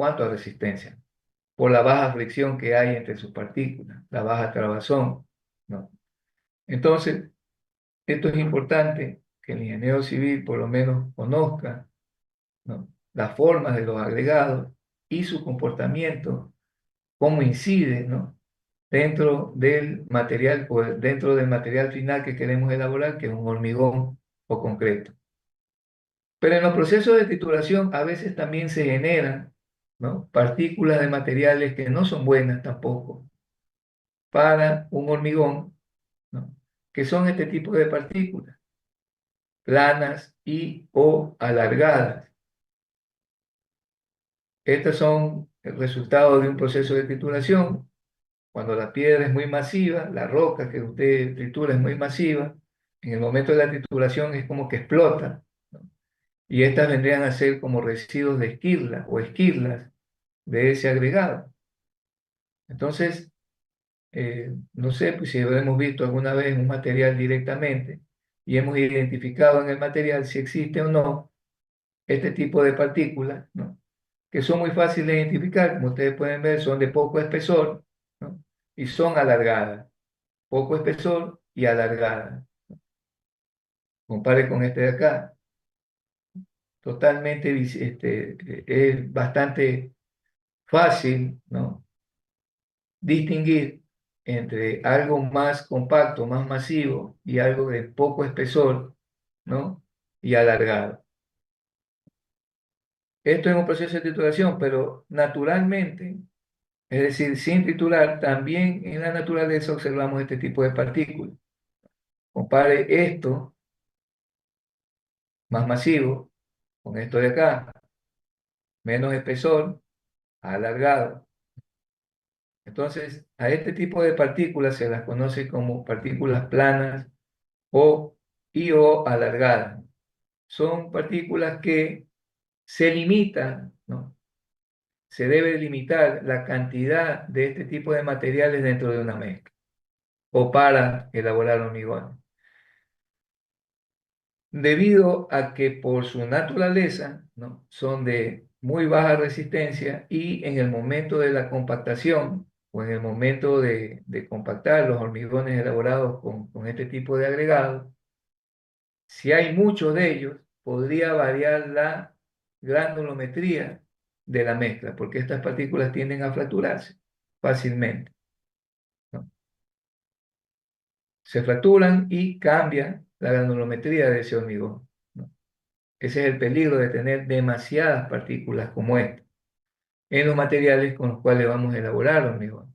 cuanto a resistencia, por la baja fricción que hay entre sus partículas, la baja trabazón, ¿no? Entonces, esto es importante que el ingeniero civil por lo menos conozca, ¿no?, las formas de los agregados y su comportamiento, cómo incide, ¿no?, dentro del material final que queremos elaborar, que es un hormigón o concreto. Pero en los procesos de trituración a veces también se generan, ¿no?, partículas de materiales que no son buenas tampoco para un hormigón, ¿no?, que son este tipo de partículas, planas y o alargadas. Estas son el resultado de un proceso de trituración. Cuando la piedra es muy masiva, la roca que usted tritura es muy masiva, en el momento de la trituración es como que explota, ¿no?, y estas vendrían a ser como residuos de esquirla o esquirlas de ese agregado. Entonces, no sé pues, si hemos visto alguna vez un material directamente y hemos identificado en el material si existe o no este tipo de partículas, ¿no?, que son muy fáciles de identificar. Como ustedes pueden ver, son de poco espesor, ¿no?, y son alargadas, poco espesor y alargadas. Compare con este de acá, totalmente, es bastante fácil, ¿no?, distinguir entre algo más compacto, más masivo y algo de poco espesor, ¿no?, y alargado. Esto es un proceso de trituración, pero naturalmente, es decir, sin triturar, también en la naturaleza observamos este tipo de partículas. Compare esto más masivo con esto de acá, menos espesor, alargado. Entonces, a este tipo de partículas se las conoce como partículas planas o alargadas. Son partículas que se limitan, ¿no? Se debe limitar la cantidad de este tipo de materiales dentro de una mezcla o para elaborar hormigón. Debido a que por su naturaleza, ¿no?, son de muy baja resistencia y en el momento de la compactación o en el momento de compactar los hormigones elaborados con este tipo de agregados, si hay muchos de ellos, podría variar la granulometría de la mezcla, porque estas partículas tienden a fracturarse fácilmente, ¿no? Se fracturan y cambia la granulometría de ese hormigón, ¿no? Ese es el peligro de tener demasiadas partículas como esta en los materiales con los cuales vamos a elaborar hormigón.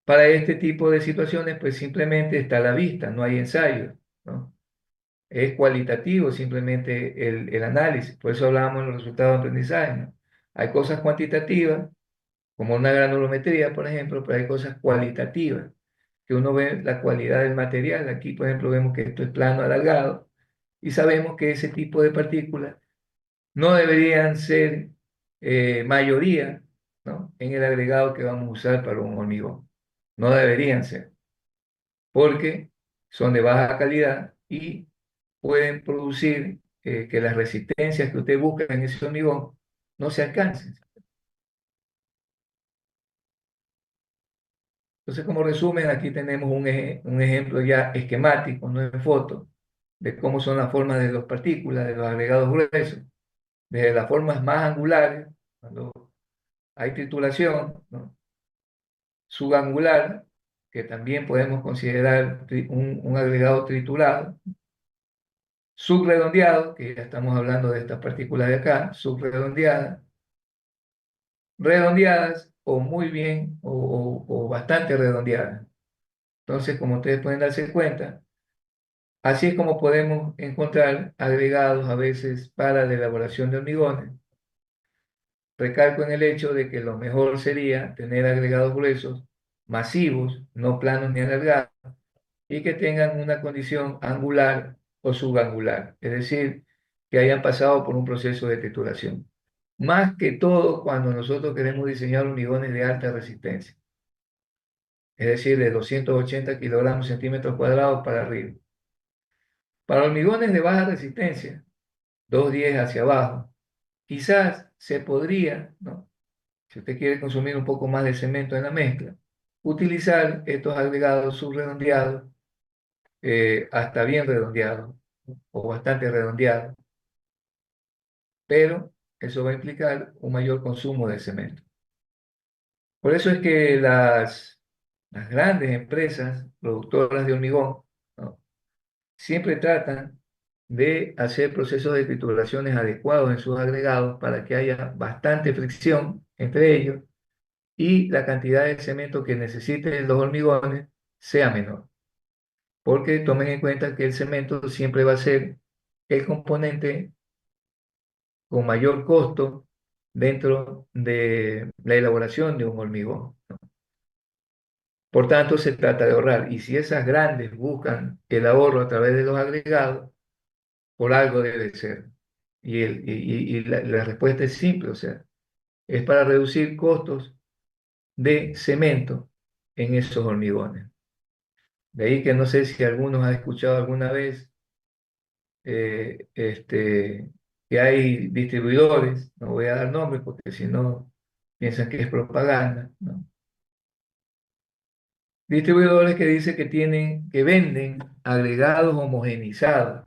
Para este tipo de situaciones, pues simplemente está a la vista, no hay ensayo, ¿no? Es cualitativo simplemente el análisis. Por eso hablábamos de los resultados de aprendizaje, ¿no? Hay cosas cuantitativas, como una granulometría, por ejemplo, pero hay cosas cualitativas, que uno ve la cualidad del material. Aquí, por ejemplo, vemos que esto es plano alargado y sabemos que ese tipo de partículas no deberían ser mayoría, ¿no?, en el agregado que vamos a usar para un hormigón. No deberían ser, porque son de baja calidad y pueden producir que las resistencias que usted busca en ese hormigón no se alcancen. Entonces, como resumen, aquí tenemos un ejemplo ya esquemático, no en foto, de cómo son las formas de las partículas, de los agregados gruesos, desde las formas más angulares, cuando hay trituración, ¿no?, subangular, que también podemos considerar un agregado triturado, subredondeado, que ya estamos hablando de estas partículas de acá, subredondeadas, redondeadas o muy bien o bastante redondeadas. Entonces, como ustedes pueden darse cuenta, así es como podemos encontrar agregados a veces para la elaboración de hormigones. Recalco en el hecho de que lo mejor sería tener agregados gruesos, masivos, no planos ni alargados, y que tengan una condición angular o subangular, es decir, que hayan pasado por un proceso de trituración. Más que todo cuando nosotros queremos diseñar hormigones de alta resistencia, es decir, de 280 kilogramos centímetros cuadrados para arriba. Para hormigones de baja resistencia, 210 hacia abajo, quizás se podría, ¿no?, Si usted quiere consumir un poco más de cemento en la mezcla, utilizar estos agregados subredondeados, hasta bien redondeados o bastante redondeados, pero eso va a implicar un mayor consumo de cemento. Por eso es que las grandes empresas productoras de hormigón, ¿no?, siempre tratan de hacer procesos de trituraciones adecuados en sus agregados para que haya bastante fricción entre ellos y la cantidad de cemento que necesiten los hormigones sea menor. Porque tomen en cuenta que el cemento siempre va a ser el componente con mayor costo dentro de la elaboración de un hormigón. Por tanto, se trata de ahorrar. Y si esas grandes buscan el ahorro a través de los agregados, por algo debe ser. Y la respuesta es simple, o sea, es para reducir costos de cemento en esos hormigones. De ahí que no sé si algunos han escuchado alguna vez, que hay distribuidores, no voy a dar nombres porque si no piensan que es propaganda, ¿no? Distribuidores que dicen que venden agregados homogenizados.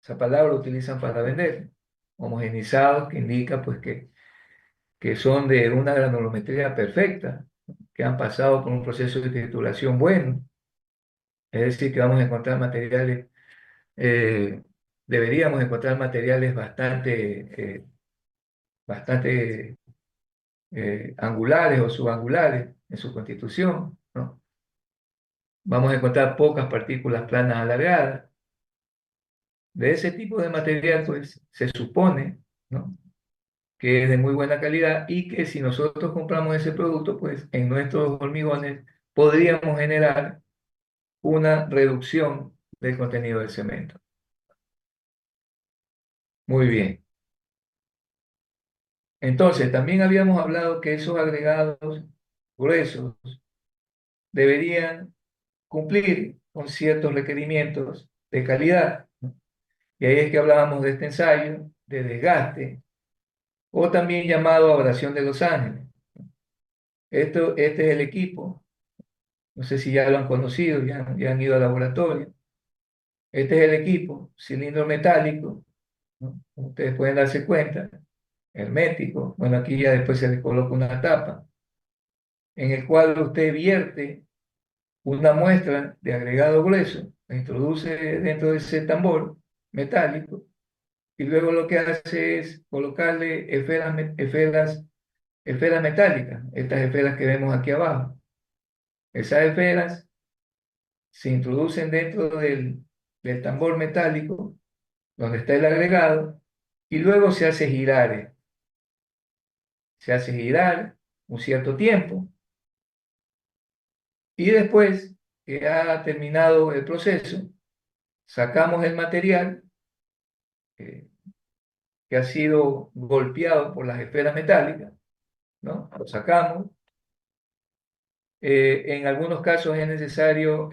Esa palabra la utilizan para vender. Homogenizados, que indica pues que son de una granulometría perfecta, que han pasado por un proceso de trituración bueno. Es decir, que vamos a encontrar materiales, eh, deberíamos encontrar materiales bastante angulares o subangulares en su constitución, ¿no? Vamos a encontrar pocas partículas planas alargadas. De ese tipo de material, pues se supone, ¿no?, que es de muy buena calidad y que si nosotros compramos ese producto, pues en nuestros hormigones podríamos generar una reducción del contenido del cemento. Muy bien. Entonces, también habíamos hablado que esos agregados gruesos deberían cumplir con ciertos requerimientos de calidad, ¿no? Y ahí es que hablábamos de este ensayo de desgaste, o también llamado abrasión de Los Ángeles. Este es el equipo, no sé si ya lo han conocido, ya han ido al laboratorio. Este es el equipo, cilindro metálico, ¿no? Como ustedes pueden darse cuenta, hermético. Bueno, aquí ya después se le coloca una tapa, en el cual usted vierte una muestra de agregado grueso, la introduce dentro de ese tambor metálico y luego lo que hace es colocarle esferas metálicas, estas esferas que vemos aquí abajo. Esas esferas se introducen dentro del tambor metálico donde está el agregado y luego se hace girar un cierto tiempo y después que ha terminado el proceso, sacamos el material eh, que ha sido golpeado por las esferas metálicas, ¿no? Lo sacamos. En algunos casos es necesario,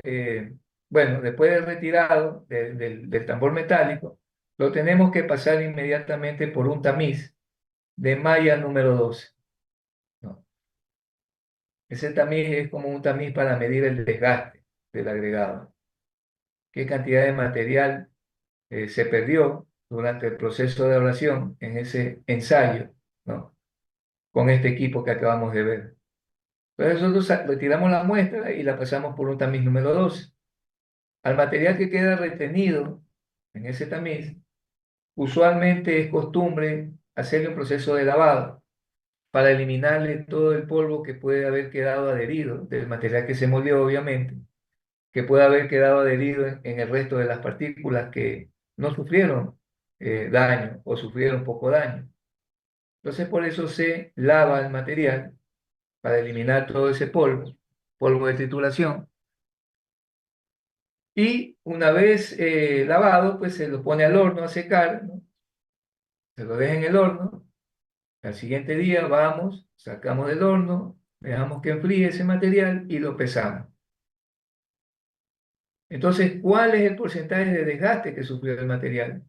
bueno, después de retirado del tambor metálico, lo tenemos que pasar inmediatamente por un tamiz de malla número 12, ¿no? Ese tamiz es como un tamiz para medir el desgaste del agregado, qué cantidad de material se perdió durante el proceso de abrasión en ese ensayo, ¿no?, con este equipo que acabamos de ver. Entonces nosotros retiramos la muestra y la pasamos por un tamiz número 12. Al material que queda retenido en ese tamiz, usualmente es costumbre hacerle un proceso de lavado para eliminarle todo el polvo que puede haber quedado adherido del material que se molió, obviamente, que puede haber quedado adherido en el resto de las partículas que no sufrieron daño o sufrieron poco daño. Entonces, por eso se lava el material para eliminar todo ese polvo de trituración. Y una vez lavado, pues se lo pone al horno a secar, ¿no? Se lo deja en el horno. Al siguiente día vamos, sacamos del horno, dejamos que enfríe ese material y lo pesamos. Entonces, ¿cuál es el porcentaje de desgaste que sufrió el material?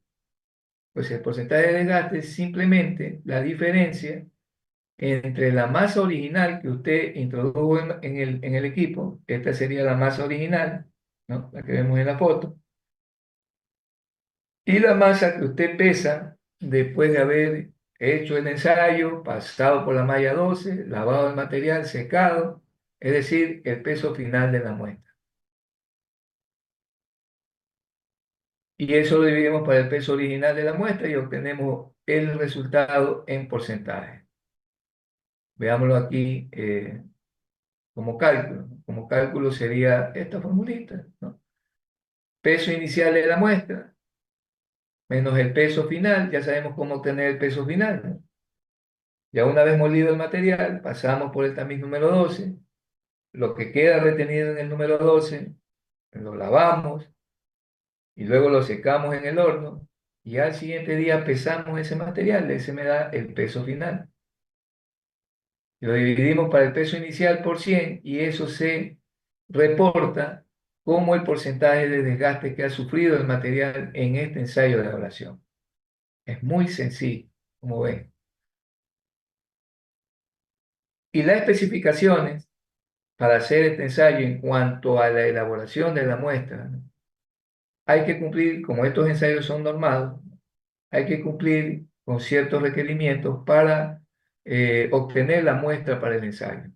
Pues el porcentaje de desgaste es simplemente la diferencia entre la masa original que usted introdujo en el equipo, esta sería la masa original, ¿no? La que vemos en la foto, y la masa que usted pesa después de haber hecho el ensayo, pasado por la malla 12, lavado el material, secado, es decir, el peso final de la muestra. Y eso lo dividimos para el peso original de la muestra y obtenemos el resultado en porcentaje. Veámoslo aquí como cálculo. Como cálculo sería esta formulita, ¿no? Peso inicial de la muestra menos el peso final, ya sabemos cómo obtener el peso final, ¿no? Ya una vez molido el material, pasamos por el tamiz número 12, lo que queda retenido en el número 12, lo lavamos y luego lo secamos en el horno y al siguiente día pesamos ese material, ese me da el peso final. Lo dividimos para el peso inicial por 100 y eso se reporta como el porcentaje de desgaste que ha sufrido el material en este ensayo de elaboración. Es muy sencillo, como ven. Y las especificaciones para hacer este ensayo en cuanto a la elaboración de la muestra, ¿no? Hay que cumplir, como estos ensayos son normados, hay que cumplir con ciertos requerimientos para obtener la muestra para el ensayo.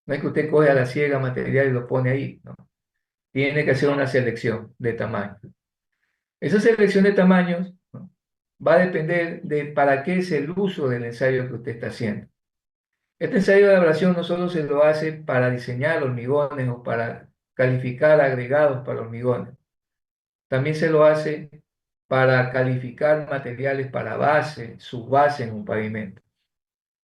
No es que usted coge a la ciega material y lo pone ahí, ¿no? Tiene que hacer una selección de tamaños. Esa selección de tamaños, ¿no?, va a depender de para qué es el uso del ensayo que usted está haciendo. Este ensayo de elaboración no solo se lo hace para diseñar hormigones o para calificar agregados para hormigones, también se lo hace para calificar materiales para base, subbase en un pavimento.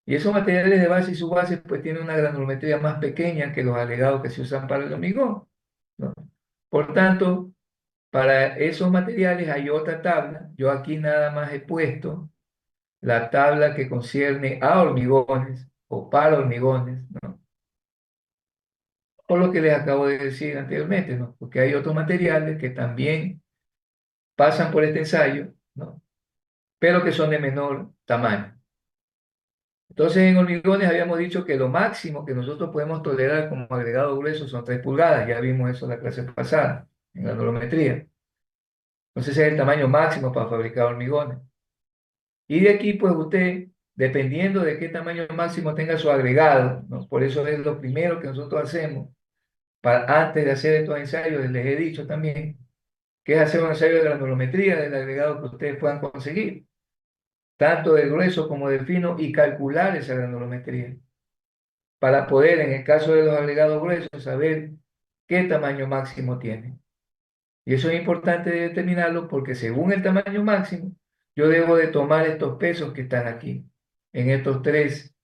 Y esos materiales de base y subbase pues tienen una granulometría más pequeña que los agregados que se usan para el hormigón, ¿no? Por tanto, para esos materiales hay otra tabla. Yo aquí nada más he puesto la tabla que concierne a hormigones o para hormigones, ¿no? Por lo que les acabo de decir anteriormente, ¿no? Porque hay otros materiales que también pasan por este ensayo, ¿no?, pero que son de menor tamaño. Entonces, en hormigones habíamos dicho que lo máximo que nosotros podemos tolerar como agregado grueso son 3 pulgadas. Ya vimos eso la clase pasada, en la norometría. Entonces, ese es el tamaño máximo para fabricar hormigones. Y de aquí, pues usted, dependiendo de qué tamaño máximo tenga su agregado, ¿no? Por eso es lo primero que nosotros hacemos, antes de hacer estos ensayos, les he dicho también, que es hacer un ensayo de granulometría del agregado que ustedes puedan conseguir, tanto del grueso como del fino, y calcular esa granulometría, para poder, en el caso de los agregados gruesos, saber qué tamaño máximo tiene. Y eso es importante determinarlo porque según el tamaño máximo, yo debo de tomar estos pesos que están aquí, en estos tres,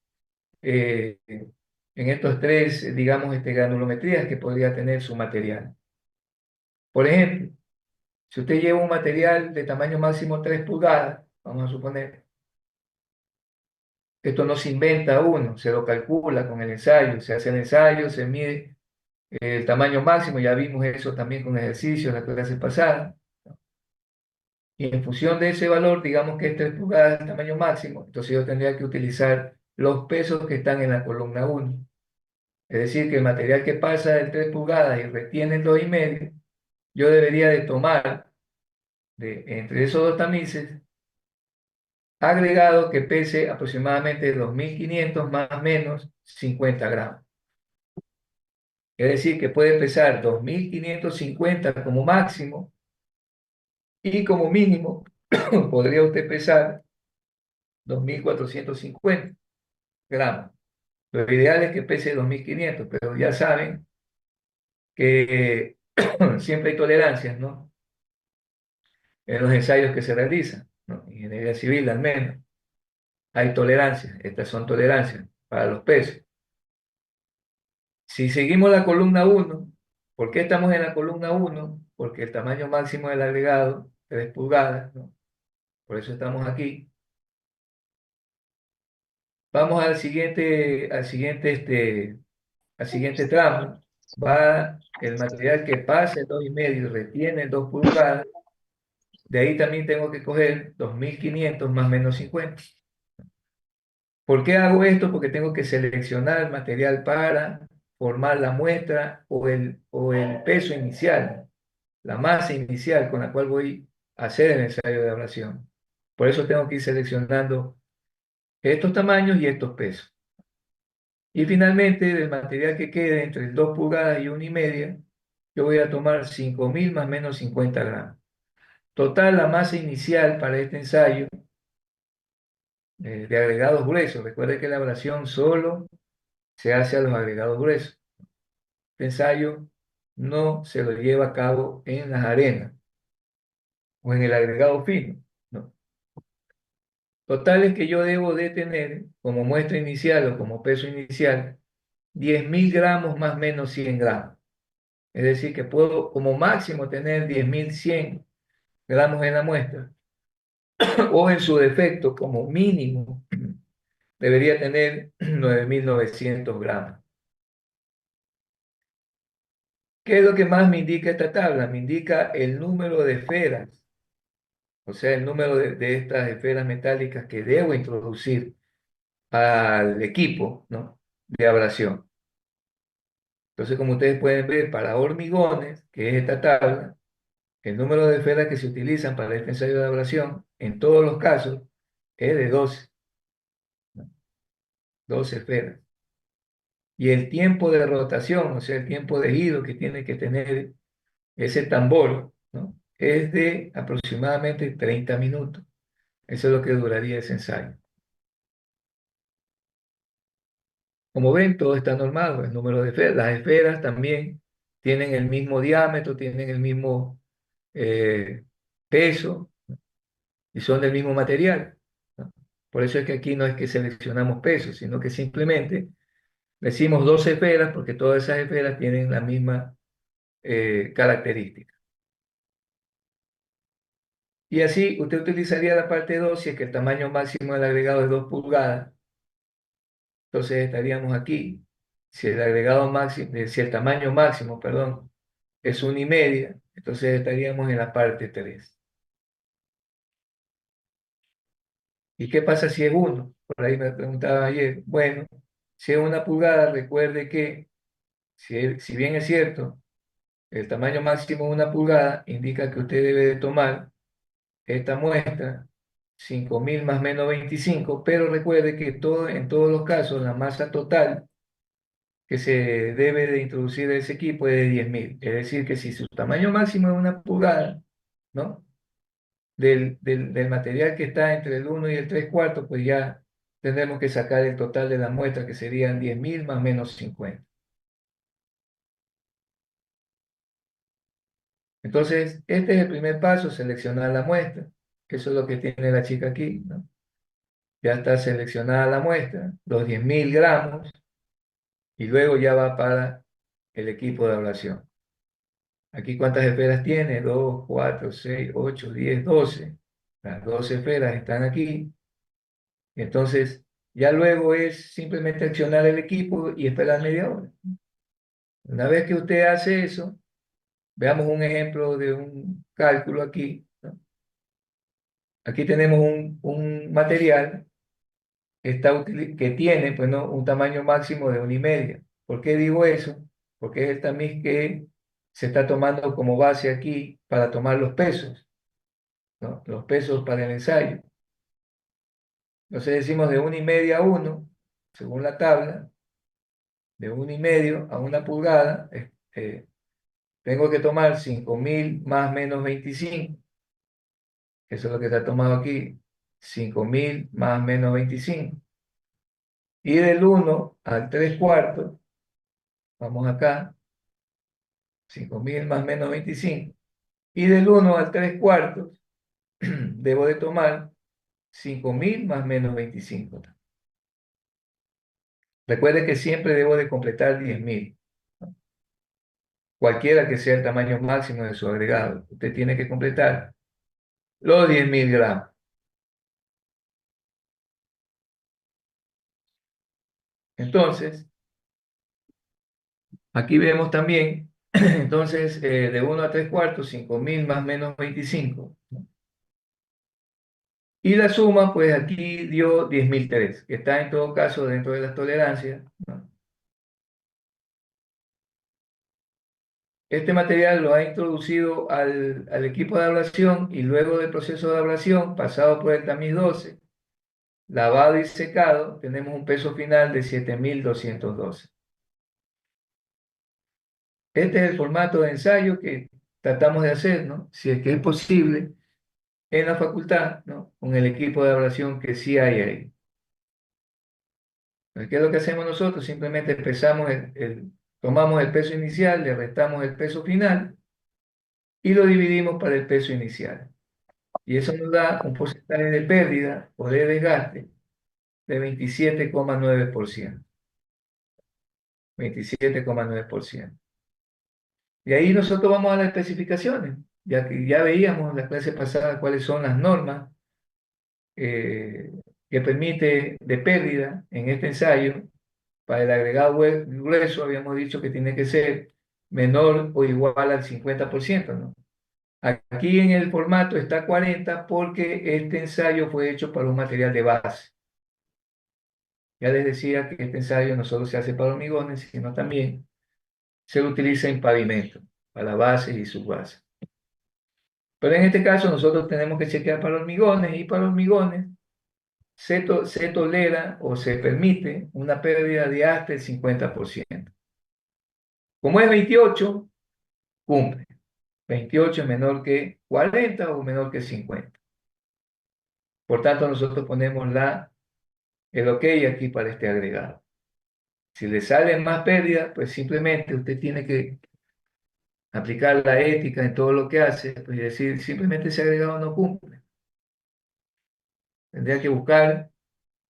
digamos, granulometrías que podría tener su material. Por ejemplo, si usted lleva un material de tamaño máximo 3 pulgadas, vamos a suponer, esto no se inventa uno, se lo calcula con el ensayo, se hace el ensayo, se mide el tamaño máximo, ya vimos eso también con ejercicios la clase pasada. Y en función de ese valor, digamos que es 3 pulgadas el tamaño máximo, entonces yo tendría que utilizar los pesos que están en la columna 1. Es decir, que el material que pasa de 3 pulgadas y retiene el 2,5, yo debería de tomar entre esos dos tamices agregado que pese aproximadamente 2.500 más o menos 50 gramos. Es decir, que puede pesar 2.550 como máximo y como mínimo podría usted pesar 2.450 gramos. Lo ideal es que pese 2.500, pero ya saben que siempre hay tolerancias, ¿no?, en los ensayos que se realizan, ¿no? En ingeniería civil al menos hay tolerancias. Estas son tolerancias para los pesos. Si seguimos la columna 1, ¿por qué estamos en la columna 1? Porque el tamaño máximo del agregado, 3 pulgadas, ¿no? Por eso estamos aquí. Vamos al siguiente tramo. Va el material que pasa el 2,5 y retiene 2 pulgadas. De ahí también tengo que coger 2.500 más menos 50. ¿Por qué hago esto? Porque tengo que seleccionar material para formar la muestra o el peso inicial, la masa inicial con la cual voy a hacer el ensayo de ablación. Por eso tengo que ir seleccionando estos tamaños y estos pesos. Y finalmente, del material que quede entre 2 pulgadas y 1,5, yo voy a tomar 5.000 más o menos 50 gramos. Total, la masa inicial para este ensayo de agregados gruesos. Recuerde que la ablación solo se hace a los agregados gruesos. Este ensayo no se lo lleva a cabo en las arenas o en el agregado fino. No. Total es que yo debo de tener como muestra inicial o como peso inicial 10.000 gramos más o menos 100 gramos. Es decir, que puedo como máximo tener 10.100 gramos en la muestra o en su defecto como mínimo debería tener 9.900 gramos. ¿Qué es lo que más me indica esta tabla? Me indica el número de esferas, o sea, el número de estas esferas metálicas que debo introducir al equipo, ¿no?, de ablación. Entonces, como ustedes pueden ver, para hormigones, que es esta tabla, el número de esferas que se utilizan para este ensayo de ablación, en todos los casos, es de 12, ¿no? 12 esferas. Y el tiempo de rotación, o sea, el tiempo de giro que tiene que tener ese tambor, ¿no?, es de aproximadamente 30 minutos. Eso es lo que duraría ese ensayo. Como ven, todo está normado, el número de esferas. Las esferas también tienen el mismo diámetro, tienen el mismo eh, peso y son del mismo material, ¿no? Por eso es que aquí no es que seleccionamos peso, sino que simplemente decimos 12 esferas porque todas esas esferas tienen la misma característica. Y así usted utilizaría la parte 2 si es que el tamaño máximo del agregado es 2 pulgadas. Entonces estaríamos aquí. Si el agregado máximo, si el tamaño máximo, perdón, es 1,5, entonces estaríamos en la parte 3. ¿Y qué pasa si es 1? Por ahí me preguntaban ayer. Bueno, si es 1 pulgada, recuerde que si bien es cierto, el tamaño máximo es 1 pulgada, indica que usted debe de tomar esta muestra, 5.000 más menos 25, pero recuerde que en todos los casos la masa total que se debe de introducir ese equipo es de 10.000. Es decir, que si su tamaño máximo es 1 pulgada, ¿no?, del material que está entre el 1 y el 3 cuartos, pues ya tendremos que sacar el total de la muestra, que serían 10.000 más menos 50. Entonces, este es el primer paso, seleccionar la muestra. Eso es lo que tiene la chica aquí, ¿no? Ya está seleccionada la muestra, los 10.000 gramos, y luego ya va para el equipo de ablación. Aquí, ¿cuántas esferas tiene? 2, 4, 6, 8, 10, 12. Las 12 esferas están aquí. Entonces, ya luego es simplemente accionar el equipo y esperar media hora. Una vez que usted hace eso, veamos un ejemplo de un cálculo aquí, ¿no? Aquí tenemos un material que tiene, pues, ¿no?, un tamaño máximo de 1,5. ¿Por qué digo eso? Porque es el tamiz que se está tomando como base aquí para tomar los pesos, ¿no?, los pesos para el ensayo. Entonces decimos de 1,5 a 1, según la tabla, de 1,5 a 1 pulgada, tengo que tomar 5.000 más menos 25. Eso es lo que está tomado aquí, 5.000 más menos 25. Y del 1 al 3 cuartos, vamos acá, 5.000 más menos 25. Y del 1 al 3 cuartos, debo de tomar 5.000 más menos 25. Recuerde que siempre debo de completar 10.000, ¿no?, cualquiera que sea el tamaño máximo de su agregado. Usted tiene que completar los 10.000 gramos. Entonces, aquí vemos también, entonces, de 1 a 3 cuartos, 5.000 más menos 25, ¿no? Y la suma, pues aquí dio 10.003, que está en todo caso dentro de las tolerancias, ¿no? Este material lo ha introducido al equipo de ablación y luego del proceso de ablación, pasado por el tamiz 12, lavado y secado, tenemos un peso final de 7.212. Este es el formato de ensayo que tratamos de hacer, ¿no? Si es que es posible, en la facultad, ¿no? Con el equipo de evaluación que sí hay ahí. ¿Qué es lo que hacemos nosotros? Simplemente tomamos el peso inicial, le restamos el peso final y lo dividimos para el peso inicial. Y eso nos da un porcentaje de pérdida o de desgaste de 27,9%. 27,9%. Y ahí nosotros vamos a las especificaciones, ya que ya veíamos en la clase pasada cuáles son las normas eh, que permite de pérdida en este ensayo. Para el agregado grueso habíamos dicho que tiene que ser menor o igual al 50%, ¿no? Aquí en el formato está 40 porque este ensayo fue hecho para un material de base. Ya les decía que este ensayo no solo se hace para hormigones, sino también se utiliza en pavimento, para bases y subbases. Pero en este caso nosotros tenemos que chequear para hormigones y para hormigones se tolera o se permite una pérdida de hasta el 50%. Como es 28, cumple. 28 es menor que 40 o menor que 50. Por tanto, nosotros ponemos el OK aquí para este agregado. Si le sale más pérdida, pues simplemente usted tiene que aplicar la ética en todo lo que hace, pues, y decir, simplemente ese agregado no cumple. Tendría que buscar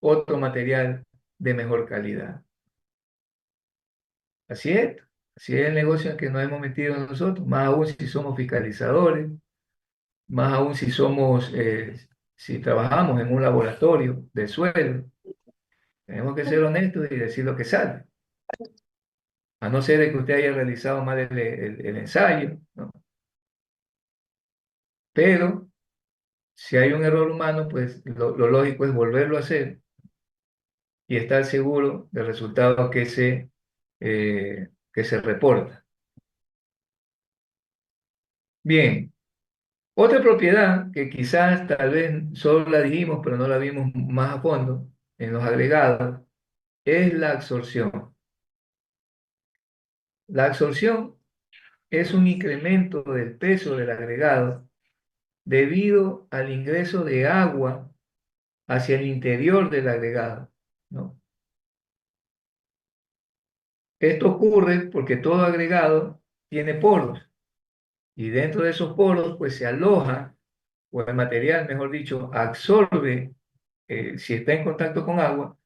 otro material de mejor calidad. Así es, así es el negocio en que nos hemos metido nosotros, más aún si somos fiscalizadores, más aún si trabajamos en un laboratorio de suelo, tenemos que ser honestos y decir lo que sale, a no ser de que usted haya realizado mal el ensayo, ¿no? Pero si hay un error humano, pues lo lógico es volverlo a hacer y estar seguro del resultado que se reporta. Bien, otra propiedad que quizás tal vez solo la dijimos, pero no la vimos más a fondo en los agregados, es la absorción. La absorción es un incremento del peso del agregado debido al ingreso de agua hacia el interior del agregado, ¿no? Esto ocurre porque todo agregado tiene poros y dentro de esos poros pues se aloja, o el material, mejor dicho, absorbe, si está en contacto con agua,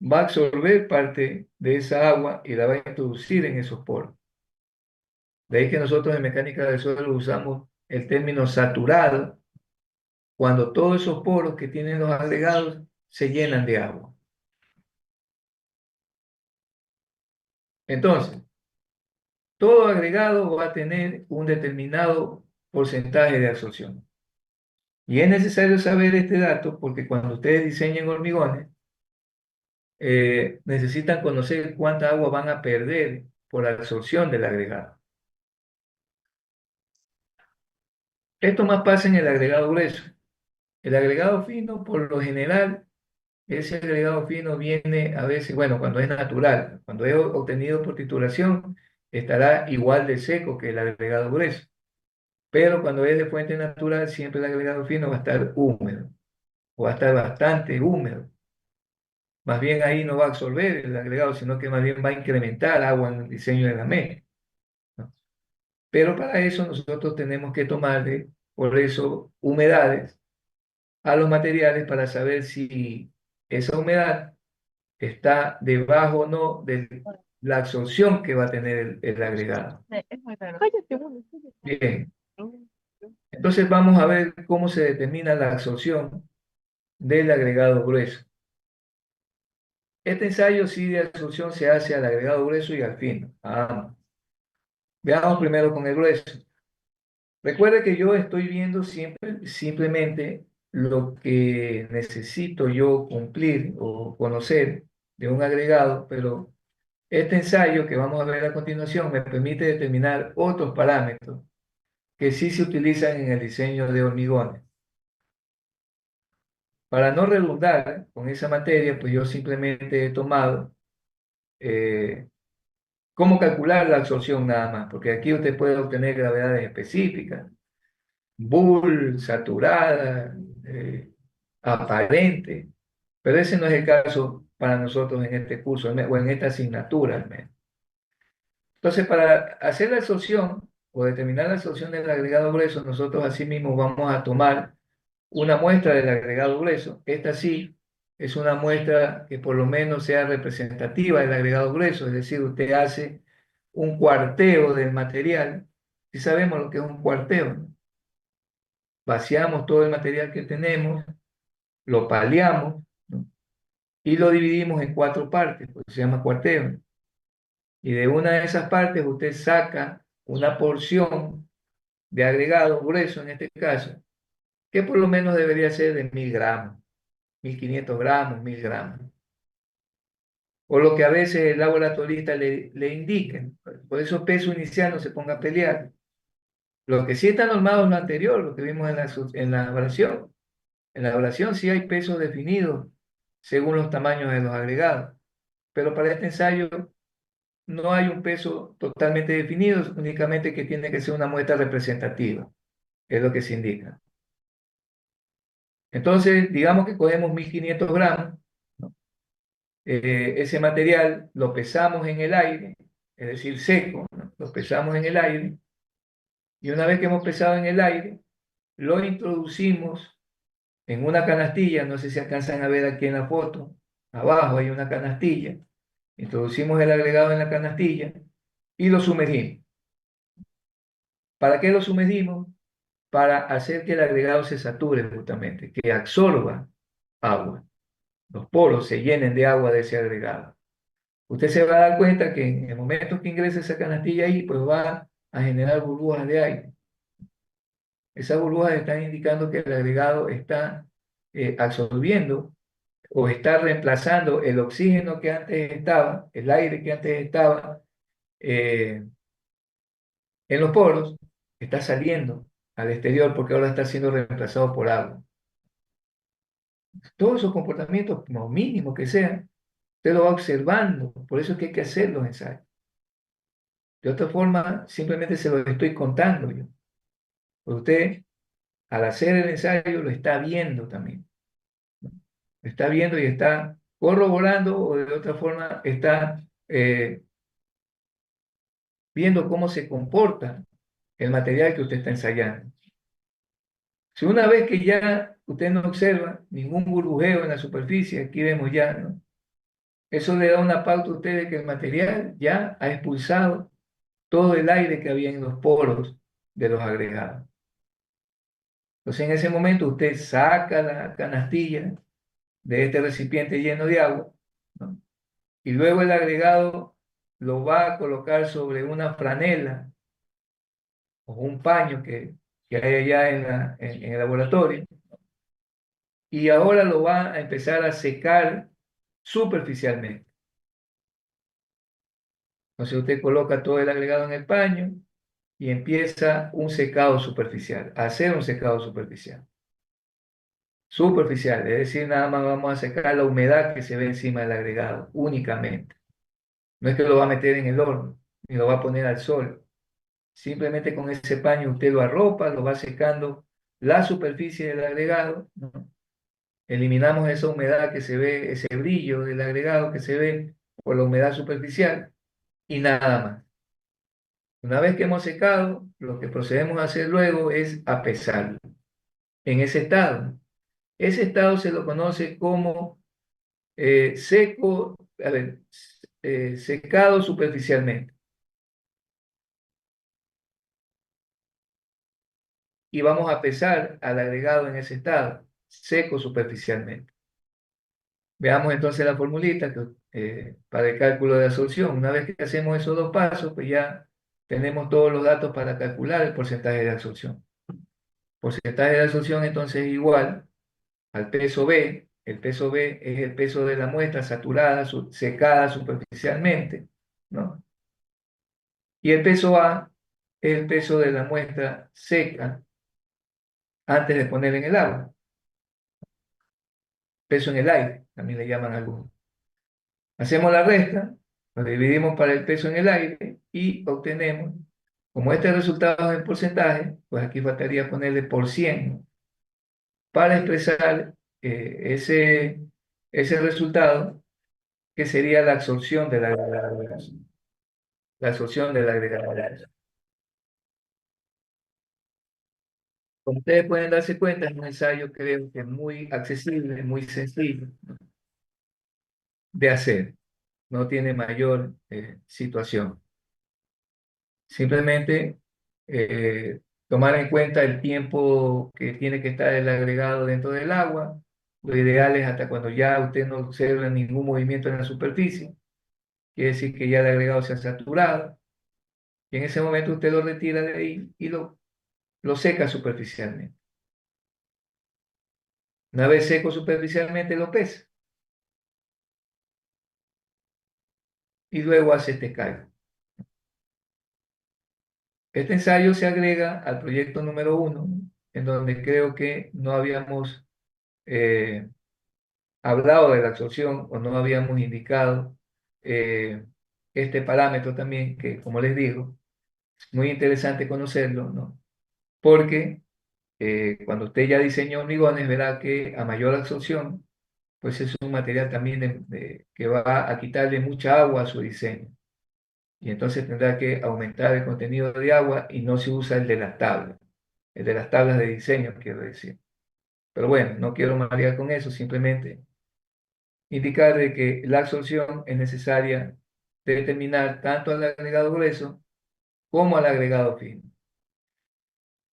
va a absorber parte de esa agua y la va a introducir en esos poros. De ahí que nosotros en mecánica del suelo usamos el término saturado cuando todos esos poros que tienen los agregados se llenan de agua. Entonces, todo agregado va a tener un determinado porcentaje de absorción. Y es necesario saber este dato porque cuando ustedes diseñen hormigones, necesitan conocer cuánta agua van a perder por la absorción del agregado. Esto más pasa en el agregado grueso. El agregado fino, por lo general, ese agregado fino viene a veces, bueno, cuando es natural, cuando es obtenido por trituración, estará igual de seco que el agregado grueso. Pero cuando es de fuente natural, siempre el agregado fino va a estar húmedo, o va a estar bastante húmedo. Más bien ahí no va a absorber el agregado, sino que más bien va a incrementar agua en el diseño de la mezcla, ¿no? Pero para eso nosotros tenemos que tomarle, por eso, humedades a los materiales para saber si esa humedad está debajo o no de la absorción que va a tener el agregado. Bien, entonces vamos a ver cómo se determina la absorción del agregado grueso. Este ensayo sí de absorción se hace al agregado grueso y al fino. Veamos primero con el grueso. Recuerde que yo estoy viendo simplemente lo que necesito yo cumplir o conocer de un agregado, pero este ensayo que vamos a ver a continuación me permite determinar otros parámetros que sí se utilizan en el diseño de hormigones. Para no redundar con esa materia, pues yo simplemente he tomado eh, cómo calcular la absorción nada más, porque aquí usted puede obtener gravedades específicas, Boole, saturada, aparente, pero ese no es el caso para nosotros en este curso o en esta asignatura al menos. Entonces, para hacer la absorción o determinar la absorción del agregado grueso, nosotros asimismo vamos a tomar una muestra del agregado grueso. Esta sí es una muestra que por lo menos sea representativa del agregado grueso, es decir, usted hace un cuarteo del material. Si sabemos lo que es un cuarteo, ¿no? Vaciamos todo el material que tenemos, lo paliamos, ¿no? Y lo dividimos en cuatro partes, porque se llama cuarteo. Y de una de esas partes usted saca una porción de agregado grueso, en este caso, que por lo menos debería ser de 1.000 gramos, 1.500 gramos, 1.000 gramos. O lo que a veces el laboratorista le indique. Por eso peso inicial no se ponga a pelear. Lo que sí está normado es lo anterior, lo que vimos en la evaluación. En la evaluación sí hay pesos definidos según los tamaños de los agregados. Pero para este ensayo no hay un peso totalmente definido, únicamente que tiene que ser una muestra representativa, es lo que se indica. Entonces, digamos que cogemos 1.500 gramos, ¿no? Ese material lo pesamos en el aire, es decir, seco, ¿no? Lo pesamos en el aire, y una vez que hemos pesado en el aire, lo introducimos en una canastilla, no sé si alcanzan a ver aquí en la foto, abajo hay una canastilla, introducimos el agregado en la canastilla y lo sumergimos. ¿Para qué lo sumergimos? Para hacer que el agregado se sature justamente, que absorba agua. Los poros se llenen de agua de ese agregado. Usted se va a dar cuenta que en el momento que ingrese esa canastilla ahí, pues va a generar burbujas de aire. Esas burbujas están indicando que el agregado está absorbiendo o está reemplazando el oxígeno que antes estaba, el aire que antes estaba eh, en los poros, está saliendo al exterior porque ahora está siendo reemplazado por agua. Todos esos comportamientos, lo mínimo que sean, usted lo va observando. Por eso es que hay que hacer los ensayos. De otra forma, simplemente se lo estoy contando yo. Pero usted, al hacer el ensayo, lo está viendo también. Lo está viendo y está corroborando o de otra forma está viendo cómo se comporta el material que usted está ensayando. Si una vez que ya usted no observa ningún burbujeo en la superficie, aquí vemos ya, ¿no? Eso le da una pauta a usted de que el material ya ha expulsado todo el aire que había en los poros de los agregados. Entonces, en ese momento usted saca la canastilla de este recipiente lleno de agua, ¿no? Y luego el agregado lo va a colocar sobre una franela o un paño que hay allá en el laboratorio, y ahora lo va a empezar a secar superficialmente. Entonces usted coloca todo el agregado en el paño y empieza un secado superficial, a hacer un secado superficial. Superficial, es decir, nada más vamos a secar la humedad que se ve encima del agregado, únicamente. No es que lo va a meter en el horno, ni lo va a poner al sol. Simplemente con ese paño usted lo arropa, lo va secando la superficie del agregado, ¿no? Eliminamos esa humedad que se ve, ese brillo del agregado que se ve por la humedad superficial y nada más. Una vez que hemos secado, lo que procedemos a hacer luego es a pesarlo en ese estado. Ese estado se lo conoce como seco, a ver, secado superficialmente. Y vamos a pesar al agregado en ese estado, seco superficialmente. Veamos entonces la formulita para el cálculo de absorción. Una vez que hacemos esos dos pasos, pues ya tenemos todos los datos para calcular el porcentaje de absorción. Porcentaje de absorción entonces es igual al peso B. El peso B es el peso de la muestra saturada, secada superficialmente, ¿no? Y el peso A es el peso de la muestra seca antes de poner en el agua. Peso en el aire, también le llaman algunos. Hacemos la resta, lo dividimos para el peso en el aire y obtenemos, como este resultado es en porcentaje, pues aquí faltaría ponerle por 100 para expresar ese resultado que sería la absorción del agregado graso. La absorción del agregado graso. Como ustedes pueden darse cuenta, es un ensayo creo que muy accesible, muy sencillo de hacer. No tiene mayor situación. Simplemente tomar en cuenta el tiempo que tiene que estar el agregado dentro del agua. Lo ideal es hasta cuando ya usted no observe ningún movimiento en la superficie. Quiere decir que ya el agregado se ha saturado. Y en ese momento usted lo retira de ahí y lo seca superficialmente. Una vez seco superficialmente lo pesa y luego hace este cálculo. Este ensayo se agrega al proyecto número 1, en donde creo que no habíamos eh, hablado de la absorción o no habíamos indicado eh, este parámetro también, que como les digo, es muy interesante conocerlo, ¿no? Porque cuando usted ya diseñó hormigones, verá que a mayor absorción, pues es un material también que va a quitarle mucha agua a su diseño. Y entonces tendrá que aumentar el contenido de agua y no se usa el de las tablas, el de las tablas de diseño, quiero decir. Pero bueno, no quiero marear con eso, simplemente indicar de que la absorción es necesaria de determinar tanto al agregado grueso como al agregado fino.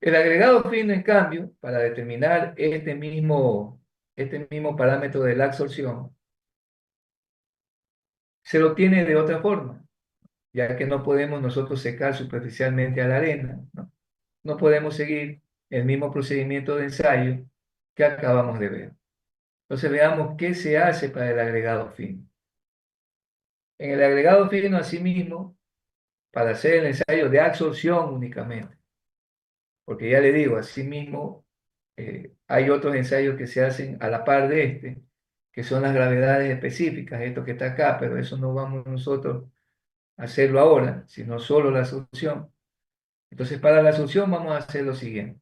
El agregado fino, en cambio, para determinar este mismo parámetro de la absorción, se lo obtiene de otra forma, ya que no podemos nosotros secar superficialmente a la arena, ¿no? No podemos seguir el mismo procedimiento de ensayo que acabamos de ver. Entonces veamos qué se hace para el agregado fino. En el agregado fino, asimismo, para hacer el ensayo de absorción únicamente, porque ya le digo, asimismo, hay otros ensayos que se hacen a la par de este, que son las gravedades específicas, esto que está acá, pero eso no vamos nosotros a hacerlo ahora, sino solo la absorción. Entonces, para la absorción vamos a hacer lo siguiente.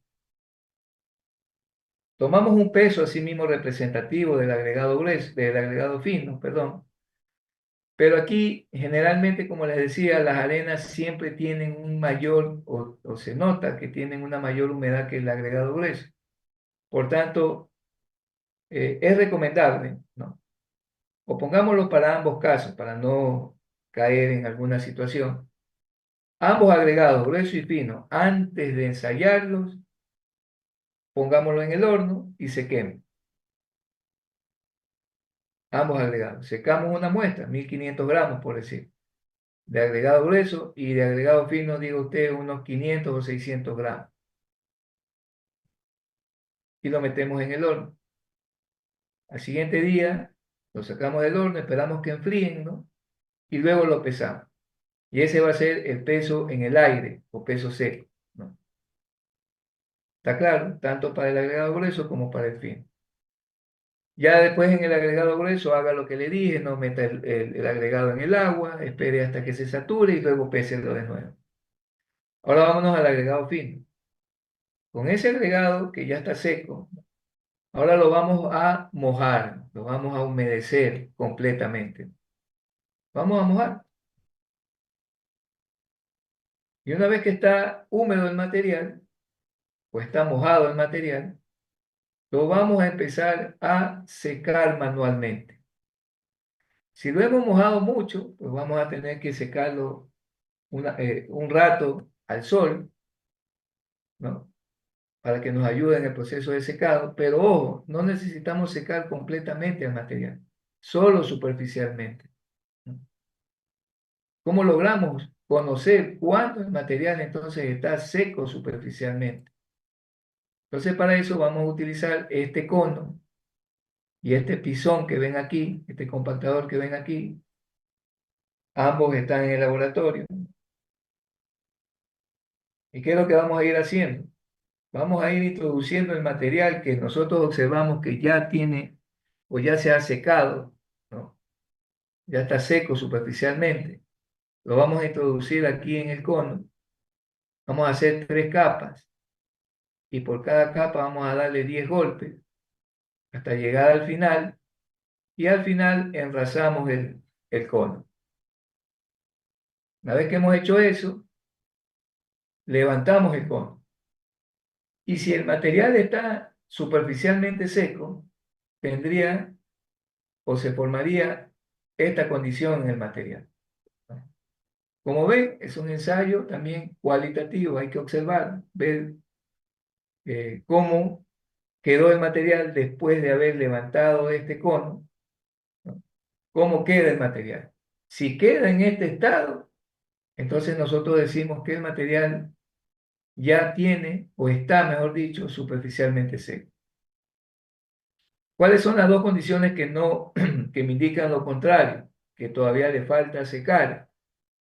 Tomamos un peso asimismo representativo del agregado grueso, del agregado fino, perdón, pero aquí generalmente, como les decía, las arenas siempre tienen un mayor, o se nota que tienen una mayor humedad que el agregado grueso. Por tanto, es recomendable, ¿no? O pongámoslo para ambos casos, para no caer en alguna situación. Ambos agregados, grueso y fino, antes de ensayarlos, pongámoslo en el horno y sequemos. Ambos agregados. Secamos una muestra, 1500 gramos, por decir, de agregado grueso, y de agregado fino, diga usted, unos 500 o 600 gramos. Y lo metemos en el horno. Al siguiente día lo sacamos del horno, esperamos que enfríen, ¿no? Y luego lo pesamos. Y ese va a ser el peso en el aire o peso seco, ¿no? ¿Está claro? Tanto para el agregado grueso como para el fino. Ya después en el agregado grueso haga lo que le dije, no meta el agregado en el agua, espere hasta que se sature y luego péselo de nuevo. Ahora vámonos al agregado fino. Con ese agregado que ya está seco, ahora lo vamos a mojar, lo vamos a humedecer completamente. Vamos a mojar. Y una vez que está húmedo el material, o está mojado el material, lo vamos a empezar a secar manualmente. Si lo hemos mojado mucho, pues vamos a tener que secarlo un rato al sol, ¿no? Para que nos ayude en el proceso de secado. Pero ojo, no necesitamos secar completamente el material, solo superficialmente, ¿no? ¿Cómo logramos conocer cuándo el material entonces está seco superficialmente? Entonces para eso vamos a utilizar este cono Y este pisón que ven aquí, este compactador que ven aquí, ambos están en el laboratorio. ¿Y qué es lo que vamos a ir haciendo? Vamos a ir introduciendo el material que nosotros observamos que ya tiene o ya se ha secado, ¿no? Ya está seco superficialmente. Lo vamos a introducir aquí en el cono. Vamos a hacer 3 capas y por cada capa vamos a darle 10 golpes hasta llegar al final y al final enrasamos el cono. Una vez que hemos hecho eso, levantamos el cono. Y si el material está superficialmente seco, tendría o se formaría esta condición en el material. Como ven, es un ensayo también cualitativo, hay que observar, ver cómo quedó el material después de haber levantado este cono, ¿no? Cómo queda el material. Si queda en este estado, entonces nosotros decimos que el material ya tiene, o está, mejor dicho, superficialmente seco. ¿Cuáles son las dos condiciones que no, que me indican lo contrario? Que todavía le falta secar,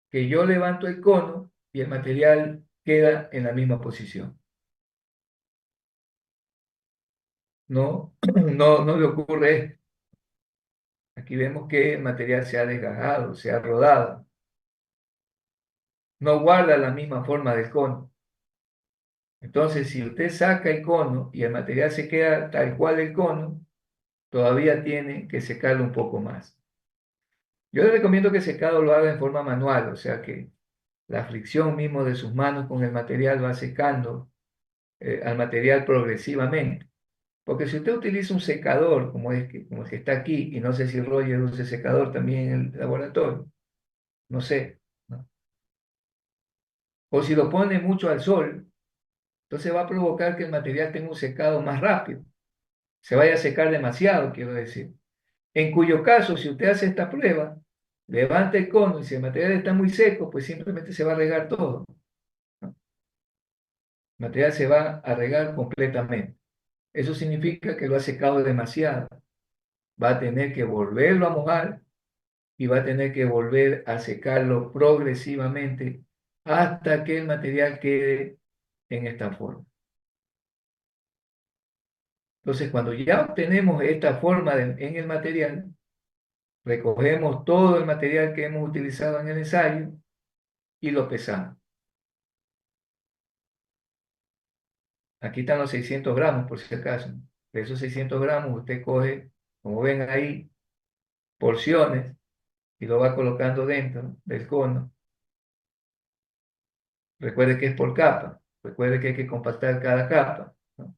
que yo levanto el cono y el material queda en la misma posición. No, no le ocurre esto. Aquí vemos que el material se ha desgajado, se ha rodado. No guarda la misma forma del cono. Entonces, si usted saca el cono y el material se queda tal cual el cono, todavía tiene que secarlo un poco más. Yo le recomiendo que el secado lo haga en forma manual, o sea que la fricción mismo de sus manos con el material va secando al material progresivamente. Porque si usted utiliza un secador, como el que está aquí, y no sé si Roger usa secador también en el laboratorio, no sé, ¿no? O si lo pone mucho al sol, entonces va a provocar que el material tenga un secado más rápido, se vaya a secar demasiado, quiero decir. En cuyo caso, si usted hace esta prueba, levanta el cono y si el material está muy seco, pues simplemente se va a regar todo, ¿no? El material se va a regar completamente. Eso significa que lo ha secado demasiado. Va a tener que volverlo a mojar y va a tener que volver a secarlo progresivamente hasta que el material quede en esta forma. Entonces, cuando ya obtenemos esta forma en el material, recogemos todo el material que hemos utilizado en el ensayo y lo pesamos. Aquí están los 600 gramos, por si acaso. De esos 600 gramos, usted coge, como ven ahí, porciones y lo va colocando dentro del cono. Recuerde que es por capa. Recuerde que hay que compactar cada capa, ¿no?